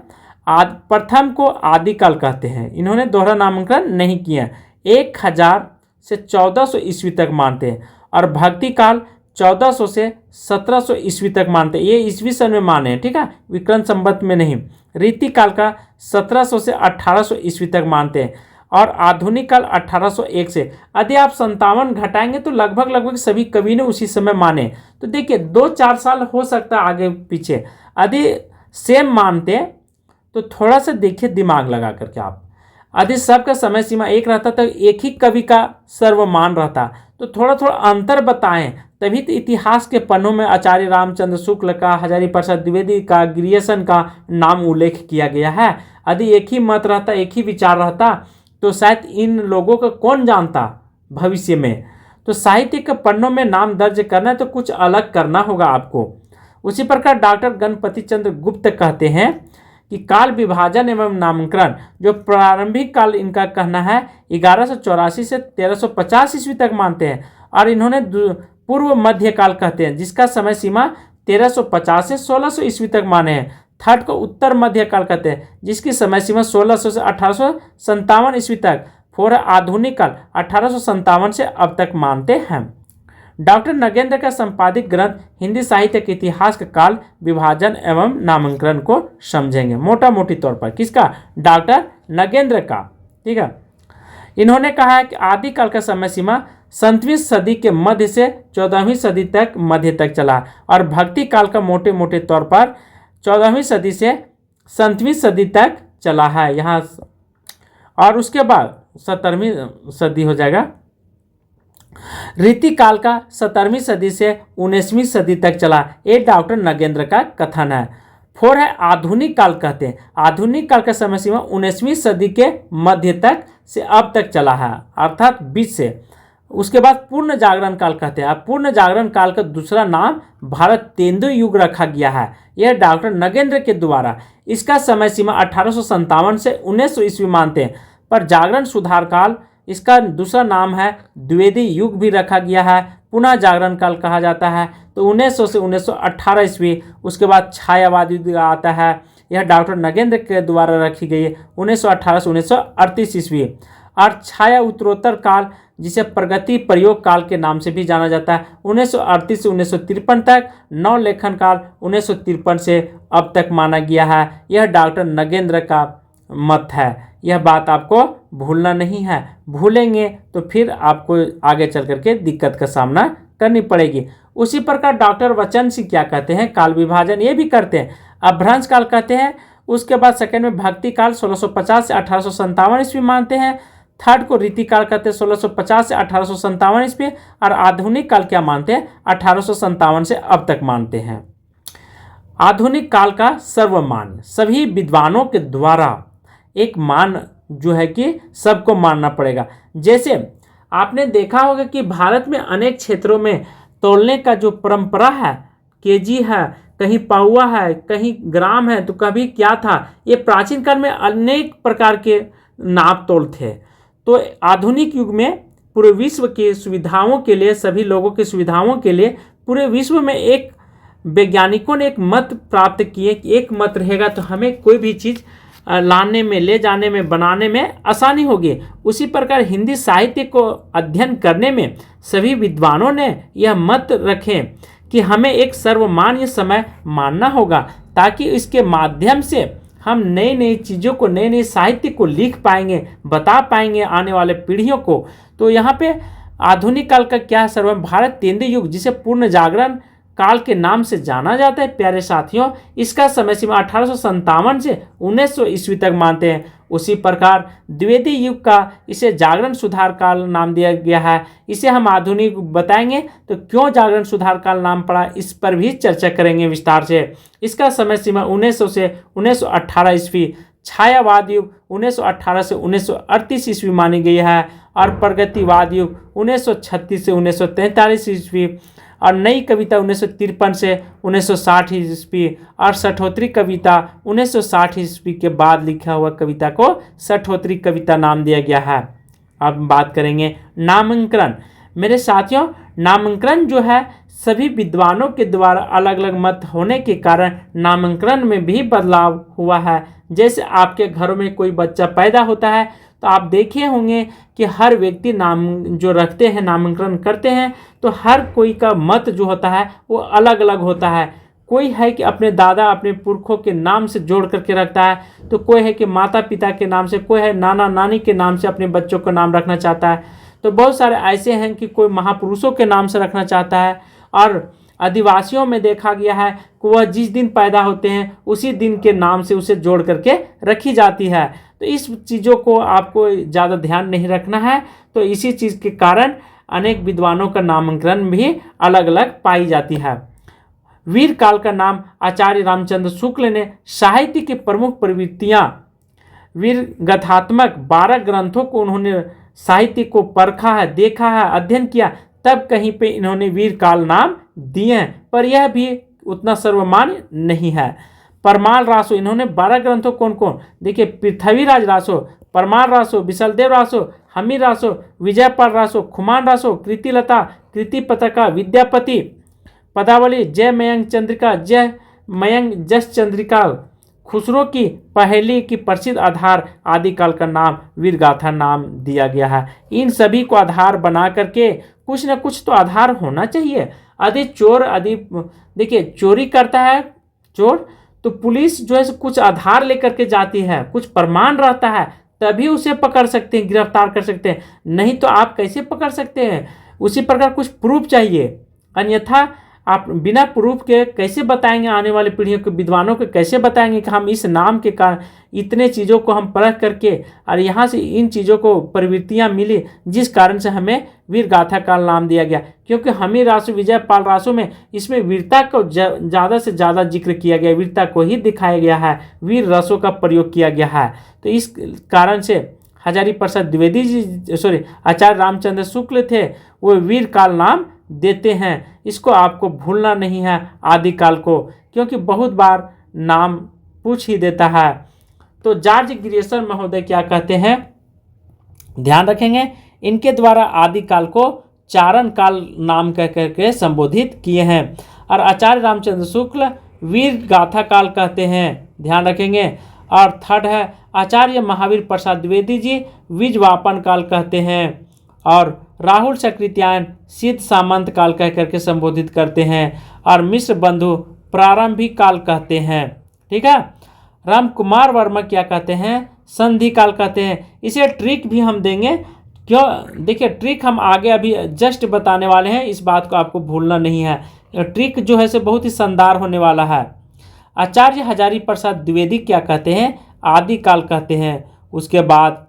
प्रथम को आदिकाल कहते हैं, इन्होंने दोहरा नामांकन नहीं किया। 1000 से 1400 ईस्वी तक मानते हैं और भक्ति काल 1400 से 1700 ईस्वी तक मानते हैं। ये ईस्वी सन में माने हैं, ठीक है, विक्रम संवत में नहीं। रीति काल का 1700 से 1800 ईस्वी तक मानते हैं और आधुनिक काल 1801 से। यदि आप 57 घटाएंगे तो लगभग सभी कवि ने उसी समय माने। तो देखिए 2-4 साल हो सकता है आगे पीछे। यदि सेम मानते तो थोड़ा सा देखिए दिमाग लगा करके आप। यदि सबका समय सीमा एक रहता तो एक ही कवि का सर्वमान रहता, तो थोड़ा थोड़ा अंतर बताएं, तभी तो इतिहास के पन्नों में आचार्य रामचंद्र शुक्ल का, हजारी प्रसाद द्विवेदी का, ग्रियर्सन का नाम उल्लेख किया गया है। यदि एक ही मत रहता, एक ही विचार रहता, तो शायद इन लोगों को कौन जानता भविष्य में। तो साहित्य के पन्नों में नाम दर्ज करना है तो कुछ अलग करना होगा आपको। उसी प्रकार डॉक्टर गणपति चंद्र गुप्त कहते हैं कि काल विभाजन एवं नामकरण, जो प्रारंभिक काल इनका कहना है 1184 से 1350 ईस्वी तक मानते हैं और इन्होंने पूर्व मध्य काल कहते हैं जिसका समय सीमा 1350 से 1600 ईस्वी तक माने हैं। थर्ड को उत्तर मध्य काल कहते हैं जिसकी समय सीमा 1600 से 1857 ईस्वी तक। फोर आधुनिक काल 1857 से अब तक मानते हैं। डॉक्टर नगेंद्र का संपादित ग्रंथ हिंदी साहित्य के इतिहास का काल विभाजन एवं नामकरण को समझेंगे मोटा मोटी तौर पर। किसका? डॉक्टर नगेंद्र का, ठीक है। इन्होंने कहा है कि आदिकाल का समय सीमा 7वीं सदी के मध्य से 14वीं सदी तक मध्य तक चला और भक्ति काल का मोटे मोटे तौर पर 14वीं सदी से 7वीं सदी तक चला है यहाँ, और उसके बाद 17वीं सदी हो जाएगा। रीति काल का 17वीं सदी से 19वीं सदी तक चला, ये डॉक्टर नगेंद्र का कथन है। फोर है आधुनिक काल कहते हैं। आधुनिक काल का समय सीमा 19वीं सदी के मध्य तक से अब तक चला है, अर्थात बीच से। उसके बाद पूर्ण जागरण काल कहते हैं। पूर्ण जागरण काल का दूसरा नाम भारत तेंदु युग रखा गया है, यह डॉक्टर नगेंद्र के द्वारा। इसका समय सीमा 1857 से 1900 ईस्वी मानते हैं, पर जागरण सुधार काल इसका दूसरा नाम है द्विवेदी युग भी रखा गया है। पुनः जागरण काल कहा जाता है तो 1900 से 1918 ईस्वी। उसके बाद छायावाद युग आता है, यह डॉक्टर नगेंद्र के द्वारा रखी गई है 1918 से 1938 ईस्वी। और छाया उत्तरोत्तर काल जिसे प्रगति प्रयोग काल के नाम से भी जाना जाता है 1938 से 1953 तक। नव लेखन काल 1953 से अब तक माना गया है, यह डॉक्टर नगेंद्र का मत है। यह बात आपको भूलना नहीं है, भूलेंगे तो फिर आपको आगे चल करके दिक्कत का सामना करनी पड़ेगी। उसी प्रकार डॉक्टर वचन सिंह क्या कहते हैं, काल विभाजन ये भी करते हैं, अभ्रंश काल कहते हैं। उसके बाद सेकंड में भक्ति काल 1650 से 1857 ईस्वी मानते हैं। थर्ड को रीति काल कहते हैं 1650 से 1857 ईस्वी। और आधुनिक काल क्या मानते हैं, 1857 से अब तक मानते हैं। आधुनिक काल का सर्वमान सभी विद्वानों के द्वारा एक मान जो है कि सबको मानना पड़ेगा। जैसे आपने देखा होगा कि भारत में अनेक क्षेत्रों में तौलने का जो परंपरा है, केजी है, कहीं पाउआ है, कहीं ग्राम है, तो कभी क्या था, ये प्राचीन काल में अनेक प्रकार के नाप तोल थे। तो आधुनिक युग में पूरे विश्व की सुविधाओं के लिए, सभी लोगों की सुविधाओं के लिए पूरे विश्व में एक वैज्ञानिकों ने एक मत प्राप्त किए कि एक मत रहेगा तो हमें कोई भी चीज़ लाने में, ले जाने में, बनाने में आसानी होगी। उसी प्रकार हिंदी साहित्य को अध्ययन करने में सभी विद्वानों ने यह मत रखे कि हमें एक सर्वमान्य समय मानना होगा, ताकि इसके माध्यम से हम नई नई चीज़ों को, नए नए साहित्य को लिख पाएंगे, बता पाएंगे आने वाले पीढ़ियों को। तो यहाँ पे आधुनिक काल का क्या सर्व भारत तेंदु युग जिसे पूर्ण जागरण काल के नाम से जाना जाता है प्यारे साथियों, इसका समय सीमा 1857 से 1900 ईस्वी तक मानते हैं। उसी प्रकार द्विवेदी युग का इसे जागरण सुधार काल नाम दिया गया है। इसे हम आधुनिक बताएंगे तो क्यों जागरण सुधार काल नाम पड़ा, इस पर भी चर्चा करेंगे विस्तार से। इसका समय सीमा 1900 से 1918 ईस्वी। छायावाद युग 1918 से 1938 ईस्वी मानी गई है और प्रगतिवाद युग 1936 से 1943 ईस्वी। और नई कविता 1953 से 1960 ईस्वी और सठोत्री कविता 1960 ईस्वी के बाद लिखा हुआ कविता को सठोत्री कविता नाम दिया गया है। अब बात करेंगे नामांकन। मेरे साथियों, नामांकन जो है सभी विद्वानों के द्वारा अलग अलग मत होने के कारण नामांकन में भी बदलाव हुआ है। जैसे आपके घरों में कोई बच्चा पैदा होता है तो आप देखे होंगे कि हर व्यक्ति नाम जो रखते हैं, नामकरण करते हैं, तो हर कोई का मत जो होता है वो अलग अलग होता है। कोई है कि अपने दादा अपने पुरखों के नाम से जोड़ करके रखता है, तो कोई है कि माता पिता के नाम से, कोई है नाना नानी के नाम से अपने बच्चों का नाम रखना चाहता है। तो बहुत सारे ऐसे हैं कि कोई महापुरुषों के नाम से रखना चाहता है। और आदिवासियों में देखा गया है कि वह जिस दिन पैदा होते हैं उसी दिन के नाम से उसे जोड़ करके रखी जाती है। तो इस चीज़ों को आपको ज़्यादा ध्यान नहीं रखना है। तो इसी चीज़ के कारण अनेक विद्वानों का नामकरण भी अलग अलग पाई जाती है। वीर काल का नाम आचार्य रामचंद्र शुक्ल ने साहित्य की प्रमुख प्रवृत्तियाँ वीर गाथात्मक 12 ग्रंथों को उन्होंने साहित्य को परखा है, देखा है, अध्ययन किया, तब कहीं पे इन्होंने वीर काल नाम दिए हैं, पर यह भी उतना सर्वमान्य नहीं है। परमाल रासो, इन्होंने 12 ग्रंथों कौन कौन, देखिए पृथ्वीराज रासो, परमाल रासो, विशलदेव रासो, हमीर रासो, विजयपाल रासो, खुमान रासो, कृतिलता, कृतिपतका, विद्यापति, पदावली, जय मयंक चंद्रिका, जय मयंक जस चंद्रिका, खुसरो की पहेली की प्रसिद्ध आधार आदि काल का नाम वीरगाथा नाम दिया गया है। इन सभी को आधार बना करके कुछ न कुछ तो आधार होना चाहिए। यदि चोर यदि देखिए चोरी करता है चोर, तो पुलिस जो है कुछ आधार लेकर के जाती है, कुछ प्रमाण रहता है, तभी उसे पकड़ सकते हैं, गिरफ्तार कर सकते हैं। नहीं तो आप कैसे पकड़ सकते हैं? उसी प्रकार कुछ प्रूफ चाहिए, अन्यथा आप बिना प्रूफ के कैसे बताएंगे, आने वाली पीढ़ियों के विद्वानों को कैसे बताएंगे कि हम इस नाम के कारण इतने चीज़ों को हम परख करके और यहाँ से इन चीज़ों को प्रवृत्तियाँ मिली जिस कारण से हमें वीर गाथा काल नाम दिया गया। क्योंकि हमीर रासो, विजयपाल रासो में इसमें वीरता को ज़्यादा से ज़्यादा जिक्र किया गया, वीरता को ही दिखाया गया है, वीर रसों का प्रयोग किया गया है। तो इस कारण से हजारी प्रसाद द्विवेदी जी आचार्य रामचंद्र शुक्ल थे, वो वीर काल नाम देते हैं। इसको आपको भूलना नहीं है आदिकाल को, क्योंकि बहुत बार नाम पूछ ही देता है। तो जॉर्ज ग्रियर्सन महोदय क्या कहते हैं, ध्यान रखेंगे, इनके द्वारा आदिकाल को चारण काल नाम कह करके संबोधित किए हैं। और आचार्य रामचंद्र शुक्ल वीर गाथा काल कहते हैं, ध्यान रखेंगे। और थर्ड है आचार्य महावीर प्रसाद द्विवेदी जी विजवापन काल कहते हैं। और राहुल सकृत्यायन सिद्ध सामंत काल कह करके संबोधित करते हैं। और मिश्र बंधु प्रारंभिक काल कहते हैं। ठीक है। राम कुमार वर्मा क्या कहते हैं, संधि काल कहते हैं। इसे ट्रिक भी हम देंगे, क्यों, देखिए ट्रिक हम आगे अभी जस्ट बताने वाले हैं, इस बात को आपको भूलना नहीं है। ट्रिक जो है से बहुत ही शानदार होने वाला है। आचार्य हजारी प्रसाद द्विवेदी क्या कहते हैं, आदिकाल कहते हैं। उसके बाद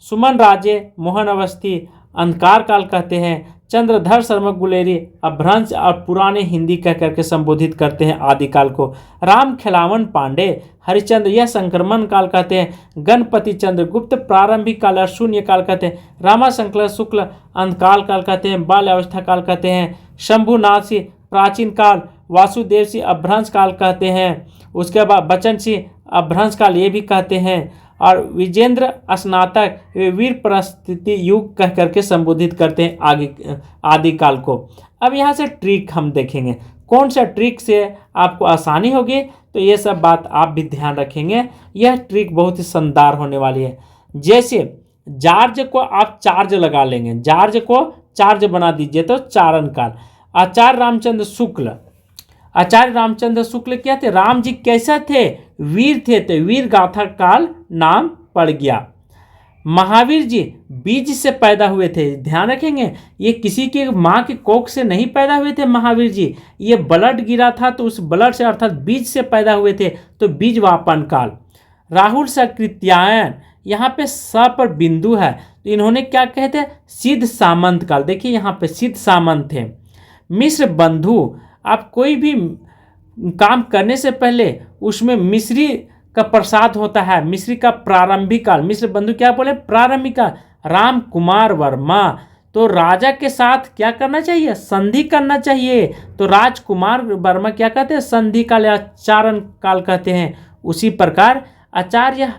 सुमन राजे मोहन अवस्थी अंधकार काल कहते हैं। चंद्रधर शर्मा गुलेरी अभ्रंश और पुराने हिंदी कह करके संबोधित करते हैं आदिकाल को। राम खिलावन पांडे हरिचंद्र यह संक्रमण काल कहते हैं। गणपति चंद्र गुप्त प्रारंभिक काल और शून्य काल कहते हैं। रामा शंकर शुक्ल अंधकाल काल कहते हैं, बाल अवस्था काल कहते हैं। शंभुनाथ सिंह प्राचीन काल, वासुदेव सिंह अभ्रंश काल कहते हैं। उसके बाद बचन सिंह अभ्रंश काल ये भी कहते हैं। और विजेंद्र स्नातक वीर परिस्थिति युग कह करके संबोधित करते हैं आगे आदिकाल को। अब यहाँ से ट्रिक हम देखेंगे, कौन सा ट्रिक से आपको आसानी होगी, तो ये सब बात आप भी ध्यान रखेंगे। यह ट्रिक बहुत ही शानदार होने वाली है। जैसे जार्ज को आप चार्ज लगा लेंगे, जार्ज को चार्ज बना दीजिए तो चारण काल। आचार्य रामचंद्र शुक्ल, आचार्य रामचंद्र शुक्ल क्या थे, राम जी कैसा थे, वीर थे, तो वीर गाथा काल नाम पड़ गया। महावीर जी बीज से पैदा हुए थे, ध्यान रखेंगे, ये किसी के माँ के कोख से नहीं पैदा हुए थे महावीर जी, ये ब्लड गिरा था तो उस ब्लड से अर्थात बीज से पैदा हुए थे, तो बीज वापन काल। राहुल सकृत्यायन, यहाँ पे स पर बिंदु है, तो इन्होंने क्या कहते हैं, सिद्ध सामंत काल। देखिए यहाँ पे सिद्ध सामंत थे। मिश्र बंधु, आप कोई भी काम करने से पहले उसमें मिश्री का प्रसाद होता है, मिश्री का प्रारंभिक काल। मिश्र बंधु क्या बोले, प्रारंभिक काल। राम कुमार वर्मा, तो राजा के साथ क्या करना चाहिए, संधि करना चाहिए, तो राजकुमार वर्मा क्या कहते हैं, संधि काल या चारण काल कहते हैं। उसी प्रकार आचार्य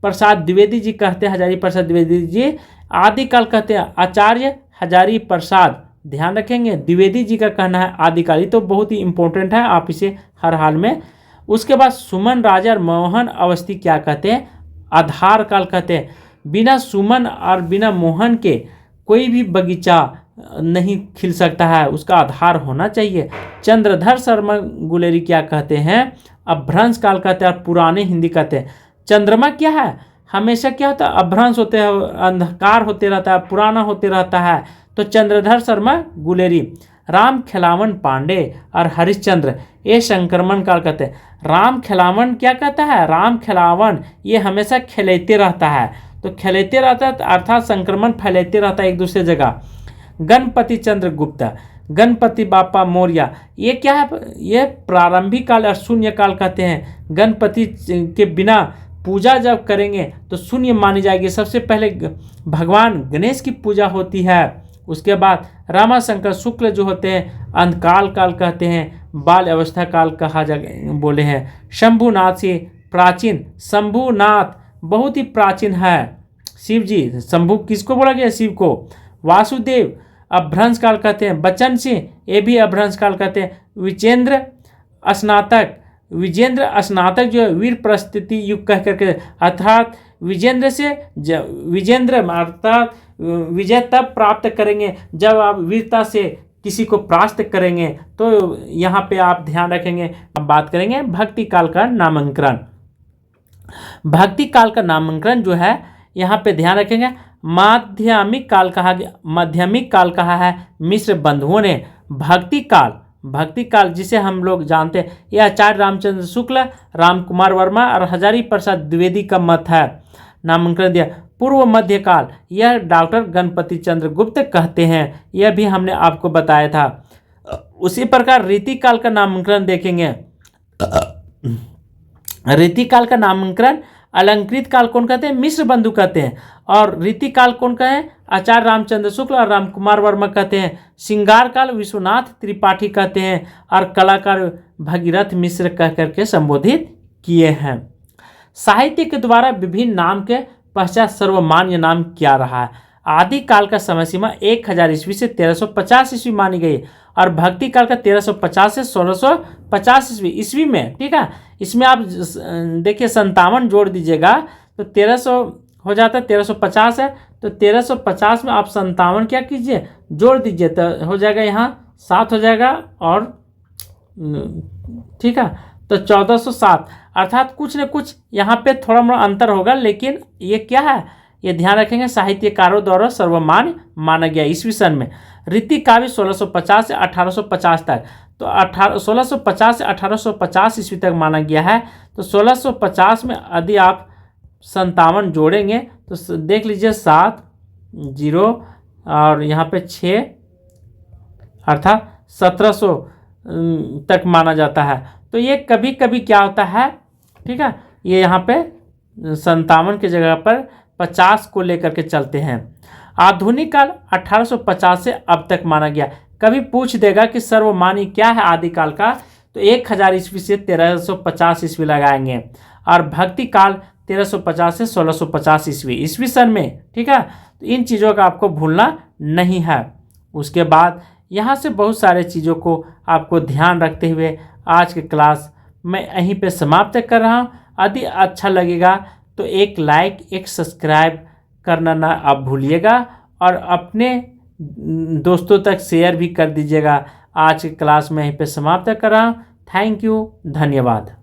प्रसाद द्विवेदी जी कहते हैं, हजारी प्रसाद द्विवेदी जी आदिकाल कहते हैं। आचार्य हजारी प्रसाद, ध्यान रखेंगे, द्विवेदी जी का कहना है आदिकाल, तो बहुत ही इंपॉर्टेंट है, आप इसे हर हाल में। उसके बाद सुमन राजा और मोहन अवस्थी क्या कहते हैं, आधार काल कहते हैं। बिना सुमन और बिना मोहन के कोई भी बगीचा नहीं खिल सकता है, उसका आधार होना चाहिए। चंद्रधर शर्मा गुलेरी क्या कहते हैं? अभ्रंश काल कहते हैं और पुराने हिंदी कहते हैं। चंद्रमा क्या है? हमेशा क्या होता है? अभ्रंश होते हैं, अंधकार होते रहता है, पुराना होते रहता है। तो चंद्रधर शर्मा गुलेरी। राम खेलावन पांडे और हरिश्चंद्र ये संक्रमण काल कहते हैं। राम खेलावन क्या कहता है? राम खेलावन ये हमेशा खेलते रहता है, तो खेलते रहता है अर्थात संक्रमण फैलते रहता है एक दूसरे जगह। गणपति चंद्र गुप्त, गणपति बापा मौर्य ये क्या है? ये प्रारंभिक काल और शून्य काल कहते हैं। गणपति के बिना पूजा जब करेंगे तो शून्य मानी जाएगी। सबसे पहले भगवान गणेश की पूजा होती है, उसके बाद रामाशंकर शुक्ल जो होते हैं अंधकाल काल कहते हैं, बाल अवस्था काल कहा जा बोले हैं। शंभुनाथ से प्राचीन, शंभुनाथ बहुत ही प्राचीन है। शिव जी, शंभु किसको बोला गया? शिव को। वासुदेव अभ्रंश काल कहते हैं। बच्चन सिंह ये भी अभ्रंश काल कहते हैं। विजेंद्र स्नातक, विजेंद्र स्नातक जो है वीर प्रस्थिति युग कह करके, अर्थात विजेंद्र से विजेंद्र अर्थात विजय तब प्राप्त करेंगे जब आप वीरता से किसी को परास्त करेंगे। तो यहाँ पे आप ध्यान रखेंगे। अब बात करेंगे भक्ति काल का नामांकन। भक्ति काल का नामांकन जो है यहाँ पे ध्यान रखेंगे। माध्यमिक काल कहा गया, माध्यमिक काल कहा है मिश्र बंधुओं ने। भक्ति काल जिसे हम लोग जानते हैं यह आचार्य रामचंद्र शुक्ल, राम कुमार वर्मा और हजारी प्रसाद द्विवेदी का मत है। नामांकन दिया। पूर्व मध्य काल यह डॉक्टर गणपति चंद्र गुप्त कहते हैं, यह भी हमने आपको बताया था। उसी प्रकार रीतिकाल का नामांकन देखेंगे। रीतिकाल का नामांकन अलंकृत काल कौन कहते हैं? मिश्र बंधु कहते हैं। और रीतिकाल कौन कहे? आचार्य रामचंद्र शुक्ल और राम कुमार वर्मा कहते हैं। श्रृंगार काल विश्वनाथ त्रिपाठी कहते हैं और कलाकार भगीरथ मिश्र कह करके संबोधित किए हैं। साहित्य के द्वारा विभिन्न नाम के पश्चात सर्वमान्य नाम क्या रहा है? आदि काल का समय सीमा 1000 ईस्वी से 1350 ईस्वी मानी गई और भक्ति काल का 1350 से 1650 ईस्वी में। ठीक है, इसमें आप देखिए 57 जोड़ दीजिएगा तो 1300 हो जाता है, 1350 है तो 1350 में आप 57 क्या कीजिए? जोड़ दीजिए तो हो जाएगा, यहाँ 7 हो जाएगा और ठीक है तो 1407, अर्थात कुछ न कुछ यहाँ पे थोड़ा मोड़ा अंतर होगा, लेकिन ये क्या है ये ध्यान रखेंगे साहित्यकारों द्वारा सर्वमान्य माना गया। ईस्वी सन में रीति काव्य 1650 से 1850 तक, तो 1650 से 1850 ईस्वी तक माना गया है। तो 1650 में यदि आप 57 जोड़ेंगे तो देख लीजिए 7 0 और यहाँ पे 6 अर्थात 1700 तक माना जाता है। तो ये कभी कभी क्या होता है, ठीक है, ये यहाँ पे 57 की जगह पर 50 को लेकर के चलते हैं। आधुनिक काल 1850 से अब तक माना गया। कभी पूछ देगा कि सर्वमान्य क्या है आदिकाल का, तो 1000 ईस्वी से 1350 ईस्वी लगाएंगे और भक्ति काल 1350 से 1650 ईस्वी ईस्वी सन में। ठीक है, तो इन चीज़ों का आपको भूलना नहीं है। उसके बाद यहाँ से बहुत सारे चीज़ों को आपको ध्यान रखते हुए आज के क्लास मैं यहीं पे समाप्त कर रहा हूँ। यदि अच्छा लगेगा तो एक लाइक एक सब्सक्राइब करना ना आप भूलिएगा और अपने दोस्तों तक शेयर भी कर दीजिएगा। आज की क्लास में यहीं पे समाप्त कर रहा हूँ। थैंक यू, धन्यवाद।